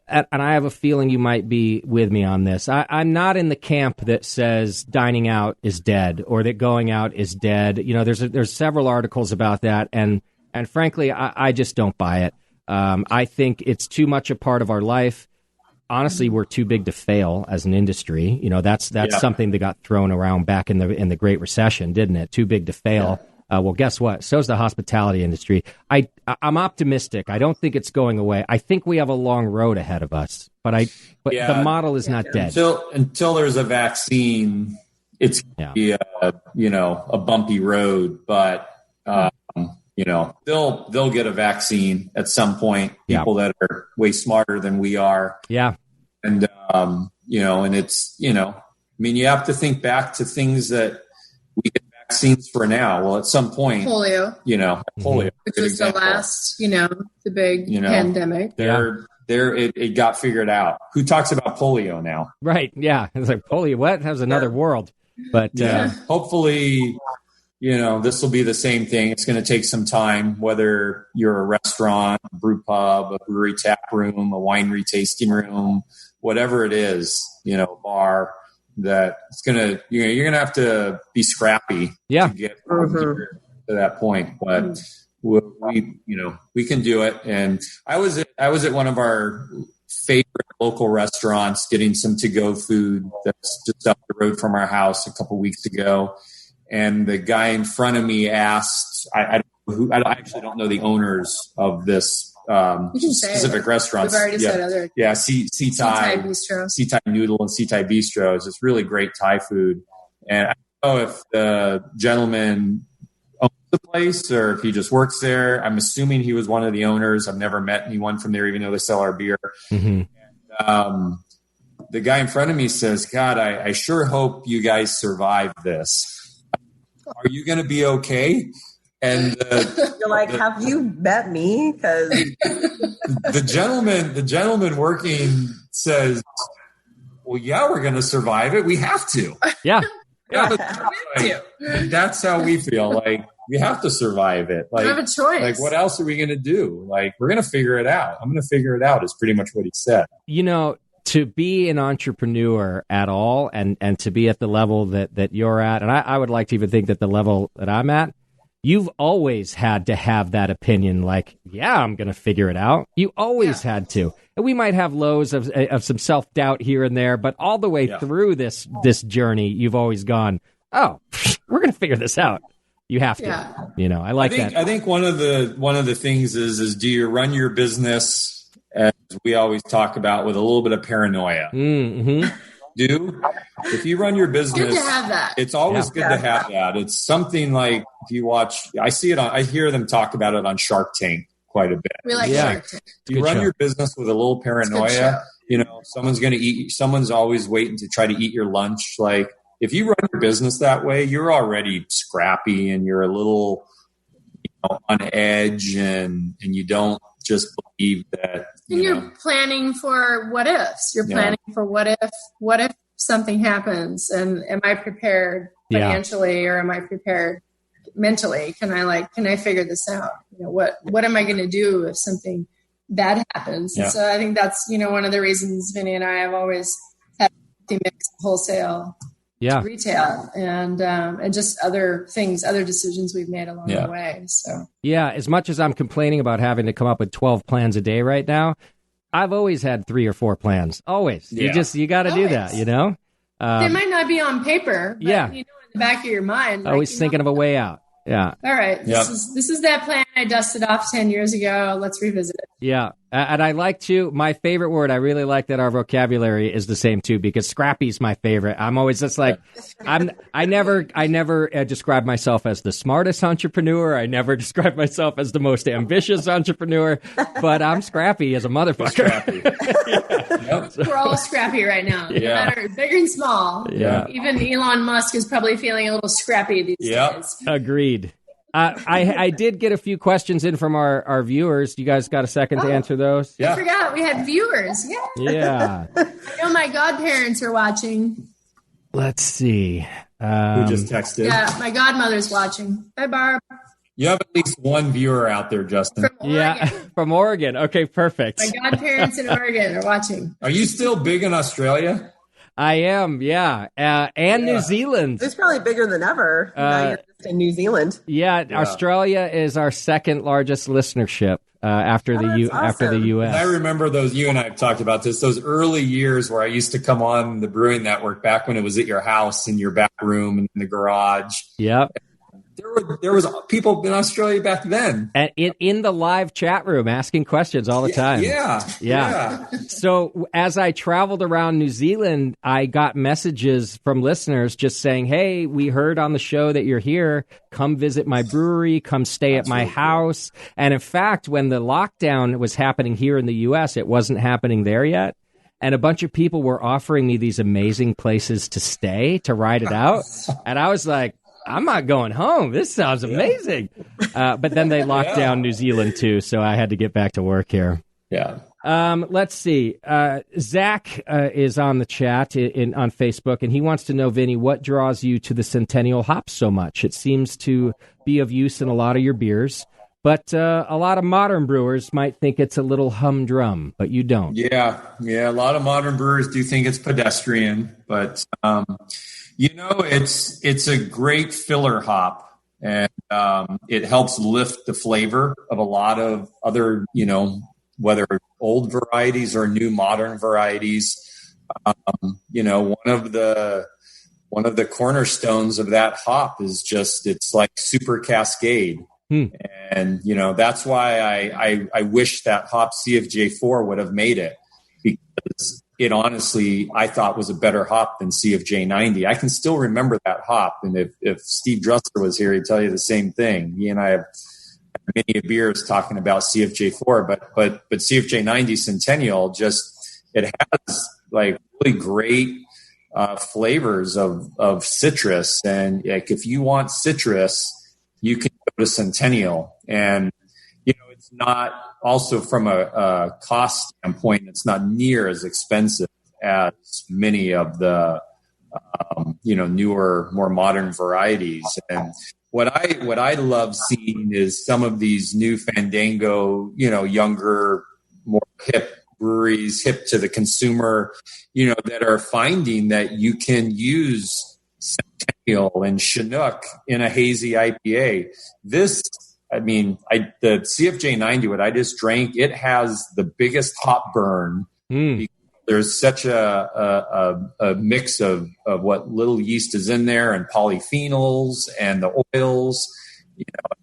and I have a feeling you might be with me on this, I'm not in the camp that says dining out is dead or that going out is dead. You know, there's several articles about that, and frankly, I just don't buy it. I think it's too much a part of our life. Honestly, we're too big to fail as an industry. You know, that's something that got thrown around back in the Great Recession, didn't it? Too big to fail. Yeah. Well, guess what? So's the hospitality industry. I'm optimistic. I don't think it's going away. I think we have a long road ahead of us, but the model is not dead. Until there's a vaccine, it's going to be a bumpy road, but they'll get a vaccine at some point. People that are way smarter than we are. Yeah. And and it's, I mean, you have to think back to things that we get vaccines for now. Well, at some point, polio, which was the last, the big pandemic. It got figured out. Who talks about polio now? Right. Yeah. It's like polio. What? That was another world. But hopefully, this will be the same thing. It's going to take some time, whether you're a restaurant, a brew pub, a brewery tap room, a winery tasting room, whatever it is, bar. That it's gonna, you're gonna have to be scrappy to get to that point. But we can do it. And I was at one of our favorite local restaurants getting some to-go food that's just up the road from our house a couple weeks ago, and the guy in front of me asked, I actually don't know the owners of this specific restaurants. We've already said other. Yeah, C-Thai Bistro. C-Thai Noodle and C-Thai Bistro is just really great Thai food. And I don't know if the gentleman owns the place or if he just works there. I'm assuming he was one of the owners. I've never met anyone from there, even though they sell our beer. Mm-hmm. And, the guy in front of me says, God, I sure hope you guys survive this. Are you going to be okay? And you're like, have you met me? Because the gentleman working says, well, yeah, we're going to survive it. We have to. Yeah. That's how we feel. Like, we have to survive it. Like, we have a choice. Like, what else are we going to do? Like, we're going to figure it out. I'm going to figure it out is pretty much what he said. To be an entrepreneur at all and to be at the level that you're at, and I would like to even think that the level that I'm at, you've always had to have that opinion, like, yeah, I'm going to figure it out. You always had to. And we might have lows of some self-doubt here and there, but all the way through this journey, you've always gone, oh, we're going to figure this out. You have to. Yeah. I like that. I think one of the things is do you run your business, as we always talk about, with a little bit of paranoia? Mm-hmm. If you run your business, good to have that. It's always good to have that. It's something like, if you watch, I hear them talk about it on Shark Tank quite a bit. We like Shark Tank. If you run your business with a little paranoia, someone's going to someone's always waiting to try to eat your lunch. Like, if you run your business that way, you're already scrappy and you're a little on edge and you don't just believe that. And you're planning for what ifs. You're planning for what if something happens, and am I prepared financially or am I prepared mentally? Can I figure this out? What am I going to do if something bad happens? And so I think that's, one of the reasons Vinny and I have always had a mix of wholesale to retail and just other things, other decisions we've made along the way. So as much as I'm complaining about having to come up with 12 plans a day right now, I've always had 3 or 4 plans. Always. You got to do that, they might not be on paper, but in the back of your mind, always thinking of a way out. Yeah. All right. This is that plan I dusted off 10 years ago. Let's revisit it. Yeah. And I like to, my favorite word, I really like that our vocabulary is the same too, because scrappy's my favorite. I'm always just like, I never describe myself as the smartest entrepreneur. I never describe myself as the most ambitious entrepreneur, but I'm scrappy as a motherfucker. We're all scrappy right now. No matter big and small. Yeah. Even Elon Musk is probably feeling a little scrappy these days. Agreed. I did get a few questions in from our viewers. You guys got a second to answer those? I forgot we had viewers. Yeah. I know my godparents are watching. Let's see. Who just texted? Yeah, my godmother's watching. Hi, Barb. You have at least one viewer out there, Justin. From Oregon. Yeah, from Oregon. Okay, perfect. My godparents in Oregon are watching. Are you still big in Australia? I am, yeah. And New Zealand. It's probably bigger than ever. Now you're just in New Zealand. Yeah, Australia is our second largest listenership after after the U.S. I remember those, you and I have talked about this, those early years where I used to come on the Brewing Network back when it was at your house, in your back room, and in the garage. Yep. There was people in Australia back then. And in the live chat room asking questions all the time. Yeah. So as I traveled around New Zealand, I got messages from listeners just saying, hey, we heard on the show that you're here. Come visit my brewery. Come stay at my house. Cool. And in fact, when the lockdown was happening here in the U.S., it wasn't happening there yet. And a bunch of people were offering me these amazing places to stay, to ride it out. And I was like, I'm not going home. This sounds amazing. But then they locked down New Zealand too, so I had to get back to work here. Yeah. Let's see. Zach is on the chat on Facebook, and he wants to know, Vinny, what draws you to the Centennial hops so much? It seems to be of use in a lot of your beers, but a lot of modern brewers might think it's a little humdrum, but you don't. Yeah. A lot of modern brewers do think it's pedestrian, but it's a great filler hop, and it helps lift the flavor of a lot of other, whether old varieties or new modern varieties. One of the cornerstones of that hop is just, it's like super cascade. And, that's why I wish that hop CFJ4 would have made it, because it honestly, I thought, was a better hop than CFJ90. I can still remember that hop. And if Steve Dressler was here, he'd tell you the same thing. He and I have many beers talking about CFJ4, but CFJ90 Centennial, it has like really great flavors of citrus. And like, if you want citrus, you can go to Centennial. And it's not, also from a cost standpoint, it's not near as expensive as many of the newer, more modern varieties. And what I love seeing is some of these new Fandango, younger, more hip breweries, hip to the consumer, that are finding that you can use Centennial and Chinook in a hazy IPA. The CFJ90, what I just drank, it has the biggest hop burn. There's such a mix of what little yeast is in there, and polyphenols and the oils.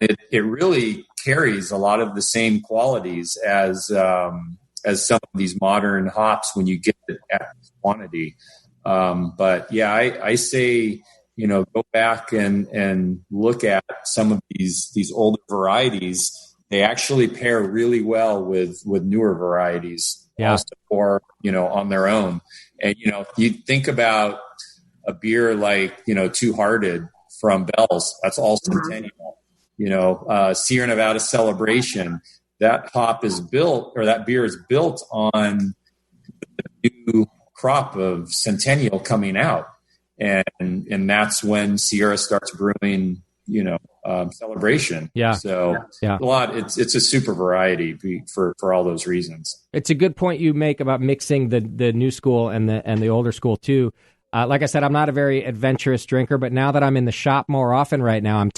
It really carries a lot of the same qualities as some of these modern hops when you get it at quantity. But yeah, I say, go back and look at some of these older varieties. They actually pair really well with newer varieties. Yeah. Or, on their own. And, you think about a beer like, Two Hearted from Bell's, that's all Centennial. Sierra Nevada Celebration, that beer is built on the new crop of Centennial coming out. And that's when Sierra starts brewing, Celebration. Yeah. So it's a super variety for all those reasons. It's a good point you make about mixing the new school and the older school too. Like I said, I'm not a very adventurous drinker, but now that I'm in the shop more often right now, I'm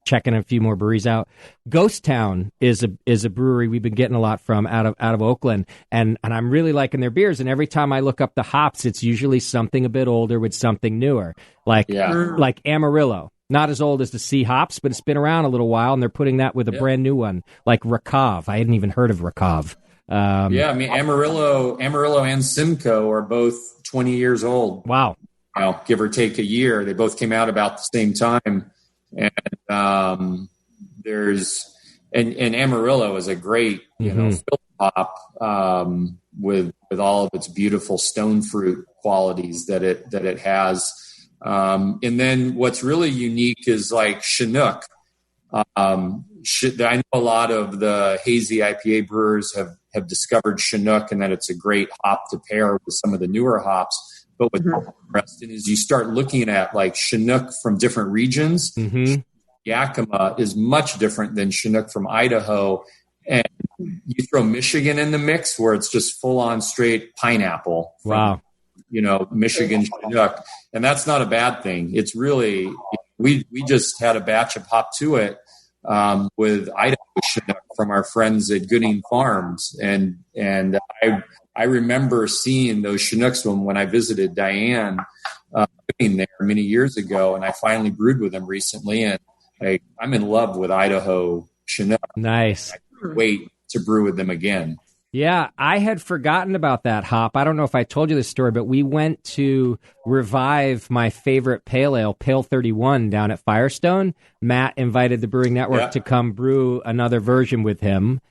checking a few more breweries out. Ghost Town is a brewery we've been getting a lot from out of Oakland, and I'm really liking their beers. And every time I look up the hops, it's usually something a bit older with something newer, like Amarillo. Not as old as the C hops, but it's been around a little while, and they're putting that with a brand new one, like Rakov. I hadn't even heard of Rakov. Amarillo and Simcoe are both 20 years old. Wow. Give or take a year. They both came out about the same time. And and Amarillo is a great, filter hop with all of its beautiful stone fruit qualities that it has. And then what's really unique is like Chinook. I know a lot of the hazy IPA brewers have discovered Chinook and that it's a great hop to pair with some of the newer hops. But what's interesting is you start looking at like Chinook from different regions. Yakima is much different than Chinook from Idaho. And you throw Michigan in the mix where it's just full on straight pineapple. Wow. Michigan Chinook. And that's not a bad thing. It's really, we just had a batch of Hop to It with Idaho Chinook from our friends at Gooding Farms. And I remember seeing those Chinooks when I visited Diane there many years ago. And I finally brewed with them recently. And I'm in love with Idaho Chinook. Nice. I can't wait to brew with them again. Yeah, I had forgotten about that hop. I don't know if I told you this story, but we went to revive my favorite pale ale, Pale 31, down at Firestone. Matt invited the Brewing Network to come brew another version with him.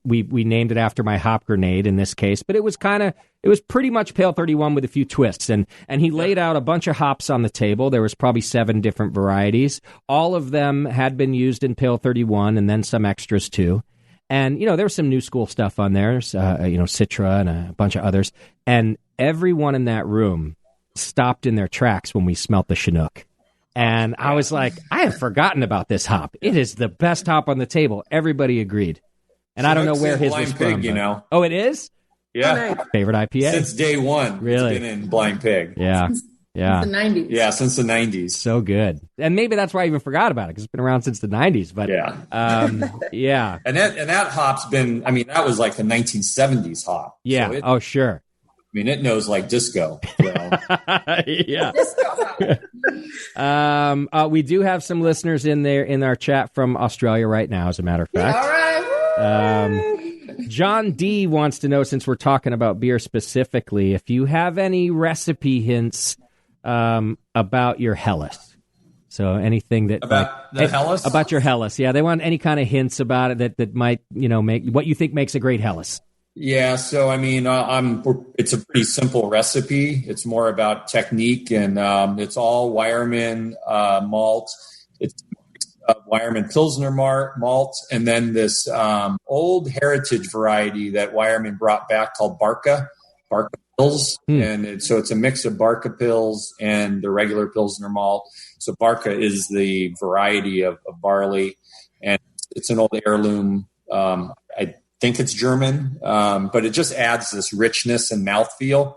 We named it after my hop grenade in this case, but it was pretty much Pale 31 with a few twists. And he laid out a bunch of hops on the table. There was probably 7 different varieties. All of them had been used in Pale 31 and then some extras too. And, there was some new school stuff on there, Citra and a bunch of others. And everyone in that room stopped in their tracks when we smelt the Chinook. And I was like, I have forgotten about this hop. It is the best hop on the table. Everybody agreed. And I don't know where his was from. Pig, Oh, it is? Yeah. Favorite IPA? Since day one. Really? It's been in Blind Pig. Yeah. Since the 90s. Yeah, since the 90s. So good. And maybe that's why I even forgot about it, because it's been around since the 90s. But yeah. And that hop's been, that was like the 1970s hop. Yeah. So sure. It knows like disco. Yeah. We do have some listeners in our chat from Australia right now, as a matter of fact. All right. John D wants to know, since we're talking about beer specifically, if you have any recipe hints about your Helles. So anything that the Helles? About your Helles. Yeah, they want any kind of hints about it that might, make what you think makes a great Helles. Yeah, so it's a pretty simple recipe. It's more about technique, and it's all Weyermann malt. It's Weyermann Pilsner malt, and then this old heritage variety that Weyermann brought back called Barca Pils. And so it's a mix of Barca Pils and the regular Pilsner malt. So Barca is the variety of barley, and it's an old heirloom. I think it's German, but it just adds this richness and mouthfeel.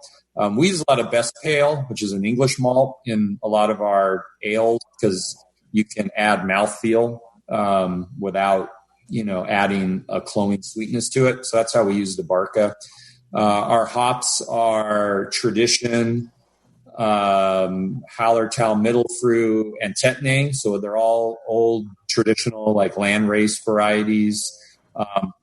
We use a lot of Best Pale, which is an English malt, in a lot of our ales because you can add mouthfeel without, adding a cloying sweetness to it. So that's how we use the Barca. Our hops are Tradition, Hallertau, Mittelfrüh, and Tettnang. So they're all old traditional, like land race varieties.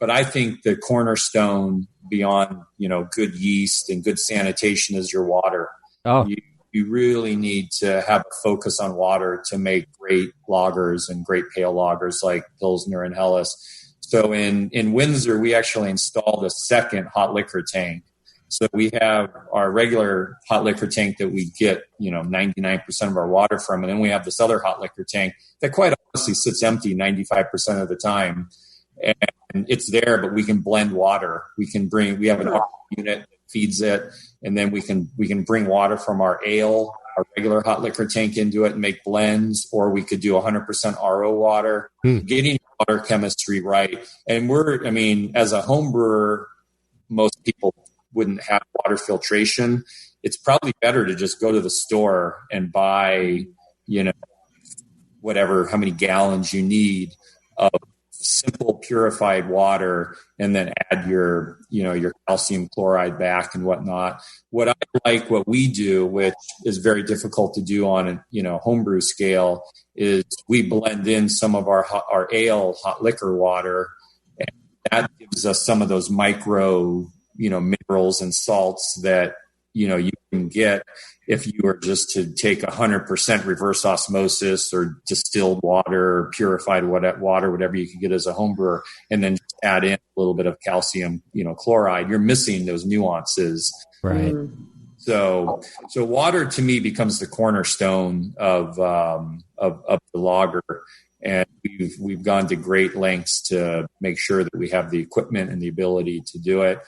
But I think the cornerstone beyond, good yeast and good sanitation is your water. Oh. You really need to have a focus on water to make great lagers and great pale lagers like Pilsner and Helles. So in Windsor, we actually installed a second hot liquor tank. So we have our regular hot liquor tank that we get, 99% of our water from. And then we have this other hot liquor tank that quite honestly sits empty 95% of the time. And it's there, but we can blend water. We have an RO unit that feeds it, and then we can bring water from our ale, our regular hot liquor tank, into it and make blends, or we could do 100% RO water. Getting water chemistry right. And as a home brewer, most people wouldn't have water filtration. It's probably better to just go to the store and buy, how many gallons you need of simple purified water, and then add your calcium chloride back and whatnot. What we do, which is very difficult to do on a homebrew scale, is we blend in some of our ale hot liquor water, and that gives us some of those micro minerals and salts that you can get if you were just to take 100% reverse osmosis or distilled water or purified water, whatever you can get as a home brewer, and then just add in a little bit of calcium, chloride. You're missing those nuances. Right. So water to me becomes the cornerstone of the lager. And we've gone to great lengths to make sure that we have the equipment and the ability to do it.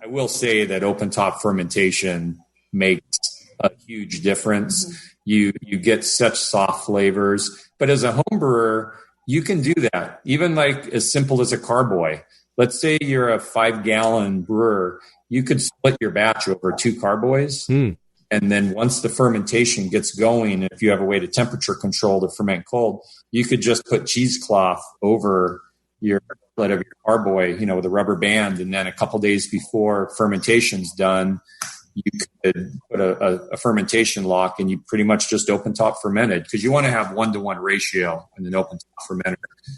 I will say that open top fermentation makes a huge difference. You get such soft flavors, but as a home brewer, you can do that. Even like as simple as a carboy. Let's say you're a 5-gallon brewer, you could split your batch over 2 carboys. And then once the fermentation gets going, if you have a way to temperature control to ferment cold, you could just put cheesecloth over your outlet of your carboy, with a rubber band. And then a couple days before fermentation's done, you could put a fermentation lock and you pretty much just open top fermented, because you want to have 1-to-1 ratio in an open top fermenter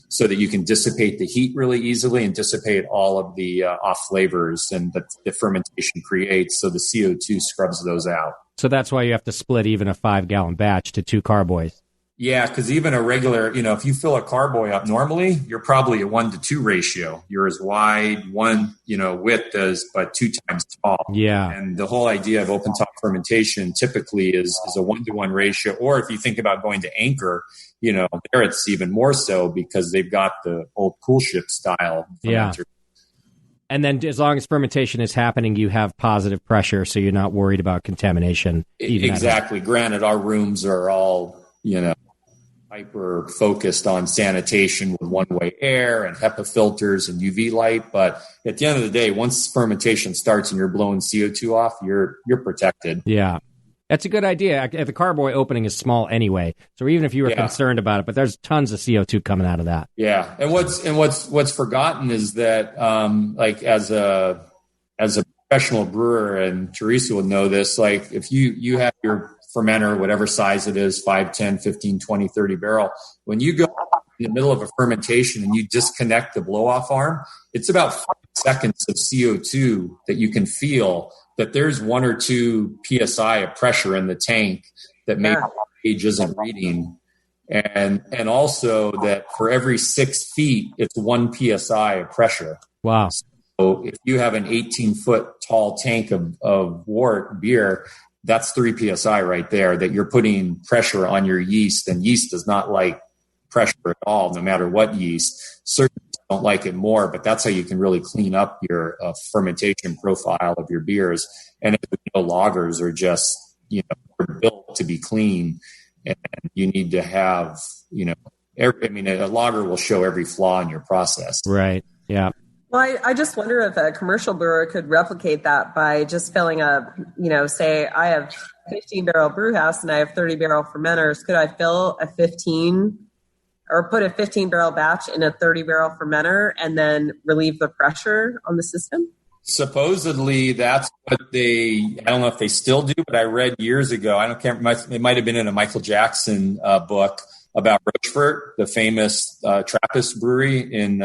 so that you can dissipate the heat really easily and dissipate all of the off flavors and that the fermentation creates. So the CO2 scrubs those out. So that's why you have to split even a 5-gallon batch to 2 carboys. Yeah, because even a regular, if you fill a carboy up normally, you're probably a 1-to-2 ratio. You're as wide one, width as, but 2 times tall. Yeah. And the whole idea of open top fermentation typically is a 1-to-1 ratio. Or if you think about going to Anchor, there it's even more so because they've got the old cool ship style fermenter. Yeah. And then as long as fermentation is happening, you have positive pressure, so you're not worried about contamination. Exactly. Granted, our rooms are all, hyper focused on sanitation with one-way air and HEPA filters and UV light. But at the end of the day, once fermentation starts and you're blowing CO2 off, you're protected. Yeah. That's a good idea. The carboy opening is small anyway, so even if you were concerned about it, but there's tons of CO2 coming out of that. Yeah, and what's forgotten is that, like as a professional brewer, and Teresa would know this, like if you have your fermenter, whatever size it is, 5, 10, 15, 20, 30 barrel, when you go in the middle of a fermentation and you disconnect the blow-off arm, it's about 5 seconds of CO2 that you can feel that there's 1 or 2 PSI of pressure in the tank that maybe the gauge isn't reading. And also that for every 6 feet, it's 1 PSI of pressure. Wow. So if you have an 18-foot tall tank of wort beer, that's 3 PSI right there that you're putting pressure on your yeast. And yeast does not like pressure at all, no matter what yeast. Certain don't like it more, but that's how you can really clean up your fermentation profile of your beers. And lagers are just, they're built to be clean, and you need to have, a lager will show every flaw in your process. Right. Yeah. Well, I just wonder if a commercial brewer could replicate that by just filling a, say I have 15-barrel brew house and I have 30-barrel fermenters. Could I fill a 15 or put a 15-barrel batch in a 30-barrel fermenter and then relieve the pressure on the system? Supposedly that's what I don't know if they still do, but I read years ago, it might have been in a Michael Jackson book about Rochefort, the famous Trappist brewery in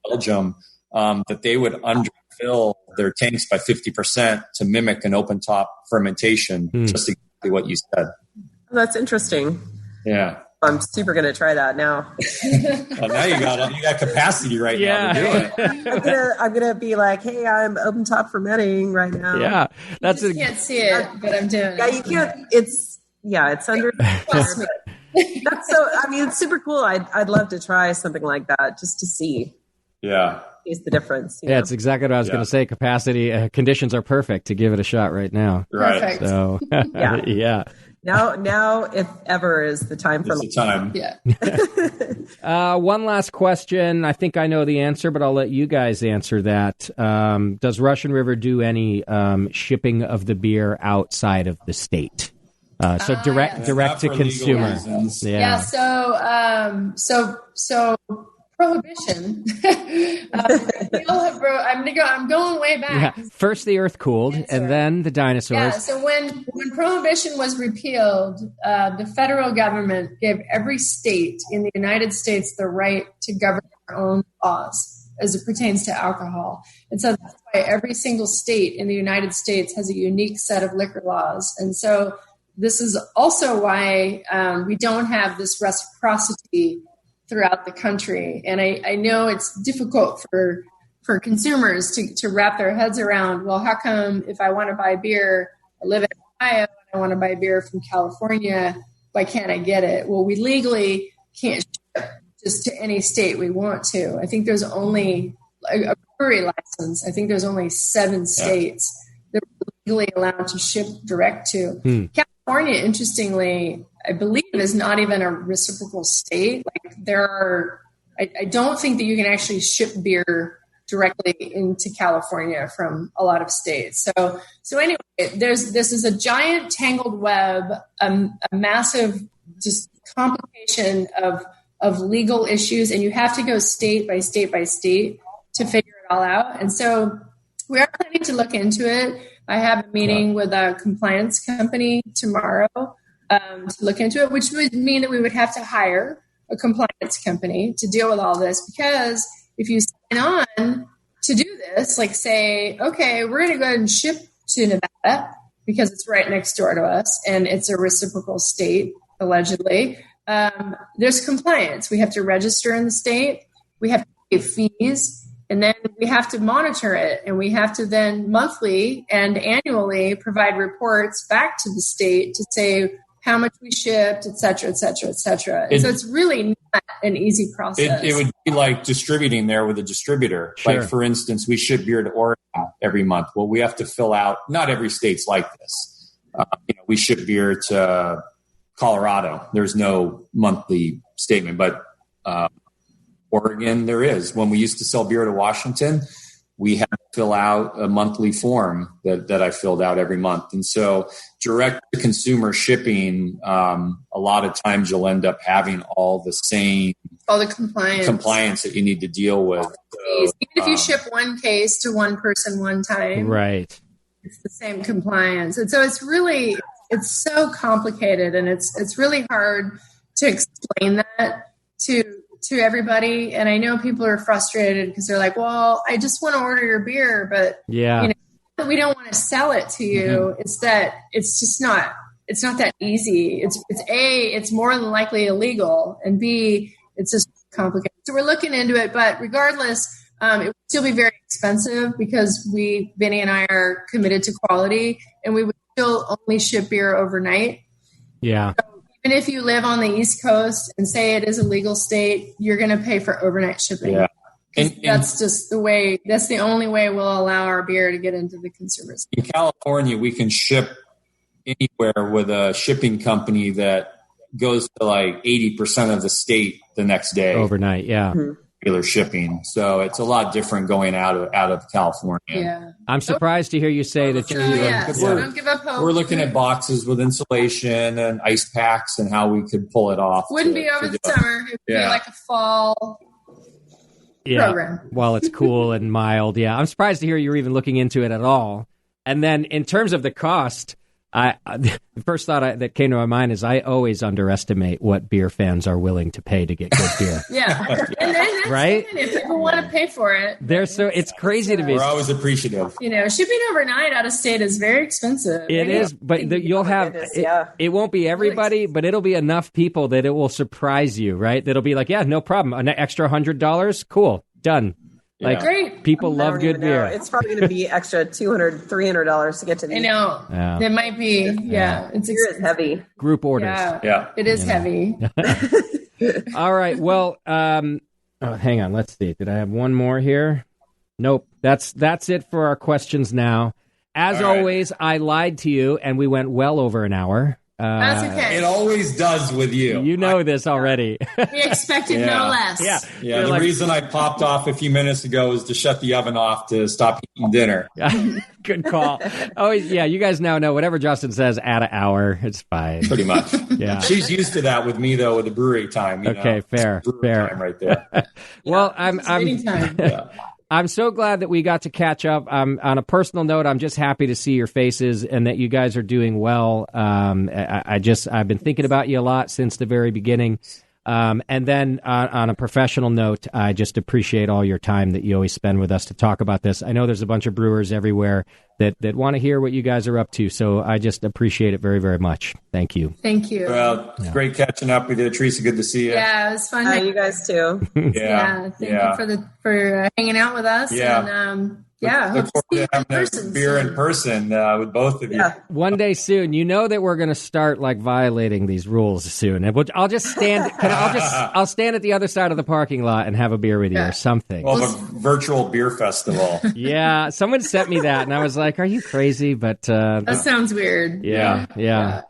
Belgium, that they would underfill their tanks by 50% to mimic an open top fermentation, just exactly what you said. That's interesting. Yeah. I'm super going to try that now. Well, now you got capacity now to do it. I'm gonna be like, hey, I'm open top fermenting right now. Yeah, you can't see it, but I'm doing it. Yeah, you can't. It's under. That's so. It's super cool. I'd love to try something like that just to see. Yeah. Is the difference. Yeah, it's exactly what I was going to say. Capacity conditions are perfect to give it a shot right now. Right. Perfect. So yeah. Now, if ever is the time for the time. Yeah. One last question. I think I know the answer, but I'll let you guys answer that. Does Russian River do any shipping of the beer outside of the state? So direct to consumer. Yeah. So Prohibition. I'm going way back. Yeah. First the earth cooled, and then the dinosaurs. Yeah, so when Prohibition was repealed, the federal government gave every state in the United States the right to govern their own laws as it pertains to alcohol. And so that's why every single state in the United States has a unique set of liquor laws. And so this is also why we don't have this reciprocity throughout the country. And I know it's difficult for consumers to wrap their heads around, well, how come if I want to buy beer, I live in Ohio, and I want to buy beer from California, why can't I get it? Well, we legally can't ship just to any state we want to. I think there's only a brewery license. I think there's only 7 states that we're legally allowed to ship direct to. California, interestingly, I believe is not even a reciprocal state. Like I don't think that you can actually ship beer directly into California from a lot of states. So anyway, this is a giant tangled web, a massive just complication of legal issues, and you have to go state by state by state to figure it all out. And so we are planning to look into it. I have a meeting with a compliance company tomorrow to look into it, which would mean that we would have to hire a compliance company to deal with all this, because if you sign on to do this, like say, okay, we're going to go ahead and ship to Nevada because it's right next door to us and it's a reciprocal state, allegedly. There's compliance. We have to register in the state. We have to pay fees, and then we have to monitor it. And we have to then monthly and annually provide reports back to the state to say how much we shipped, et cetera, et cetera, et cetera. So it's really not an easy process. It would be like distributing there with a distributor. Sure. Like, for instance, we ship beer to Oregon every month. Well, we have to fill out, not every state's like this. We ship beer to Colorado. There's no monthly statement, but Oregon, there is. When we used to sell beer to Washington, we had to fill out a monthly form that I filled out every month. And so direct to consumer shipping, a lot of times you'll end up having all the compliance that you need to deal with. Even if you ship one case to one person one time, right, it's the same compliance. And so it's so complicated, and it's really hard to explain that to everybody. And I know people are frustrated because they're like, well, I just want to order your beer, but we don't want to sell it to you. Mm-hmm. It's that it's not that easy. It's more than likely illegal, and B, it's just complicated. So we're looking into it, but regardless, it would still be very expensive because Vinny and I are committed to quality, and we would still only ship beer overnight. Yeah. So even if you live on the East Coast and say it is a legal state, you're going to pay for overnight shipping. Yeah. And that's just that's the only way we'll allow our beer to get into the consumers. In California, we can ship anywhere with a shipping company that goes to like 80% of the state the next day. Overnight, yeah. Mm-hmm. Regular shipping. So it's a lot different going out of California. Yeah. I'm surprised to hear you say that don't give up hope. We're looking at boxes with insulation and ice packs and how we could pull it off. Wouldn't be over the summer. It would be like a fall program. While it's cool and mild. Yeah. I'm surprised to hear you're even looking into it at all. And then in terms of the cost, the first thought that came to my mind is I always underestimate what beer fans are willing to pay to get good beer. Yeah. And that's right? If people want to pay for it. It's crazy to me. We're always appreciative. Shipping overnight out of state is very expensive. It is, but you'll have, it won't be everybody, but it'll be enough people that it will surprise you, right? That'll be like, yeah, no problem. An extra $100? Cool. Done. Like, great. People love good beer. It's probably going to be extra $200, $300 to get to these. I know. Yeah. It might be. Yeah. It's heavy. Group orders. Yeah. It is heavy. All right. Well, hang on. Let's see. Did I have one more here? Nope. That's it for our questions now. As always, I lied to you, and we went well over an hour. That's okay. It always does with you. You know this already. We expected no less. Yeah. The reason I popped off a few minutes ago was to shut the oven off to stop eating dinner. Good call. Oh, yeah. You guys now know whatever Justin says, add an hour. It's fine. Pretty much. Yeah. She's used to that with me, though, with the brewery time. Okay, fair. Time right there. Well, I'm so glad that we got to catch up. On a personal note, I'm just happy to see your faces and that you guys are doing well. I've been thinking about you a lot since the very beginning. And then on a professional note, I just appreciate all your time that you always spend with us to talk about this. I know there's a bunch of brewers everywhere that want to hear what you guys are up to. So I just appreciate it very, very much. Thank you. Thank you. Well, it's great catching up with you, Teresa. Good to see you. Yeah, it was fun. You guys too. Thank you for hanging out with us. Yeah. And look forward to having a beer in person with both of you. One day soon. You know that we're going to start like violating these rules soon, and I'll just stand. I'll stand at the other side of the parking lot and have a beer with you or something. Well, a virtual beer festival. Yeah, someone sent me that, and I was like, "Are you crazy?" But that sounds weird. Yeah.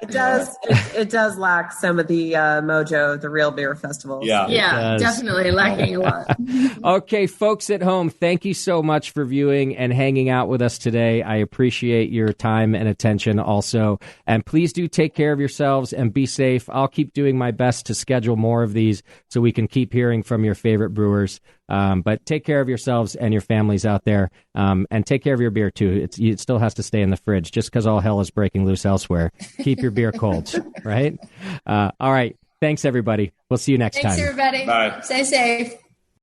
It does. It does lack some of the mojo, the real beer festival. Yeah, definitely lacking a lot. Okay, folks at home, thank you so much for viewing and hanging out with us today. I appreciate your time and attention also. And please do take care of yourselves and be safe. I'll keep doing my best to schedule more of these so we can keep hearing from your favorite brewers. But take care of yourselves and your families out there. And take care of your beer, too. It still has to stay in the fridge just because all hell is breaking loose elsewhere. Keep your beer cold, right? All right. Thanks, everybody. We'll see you next time. Thanks, everybody. Bye. Stay safe.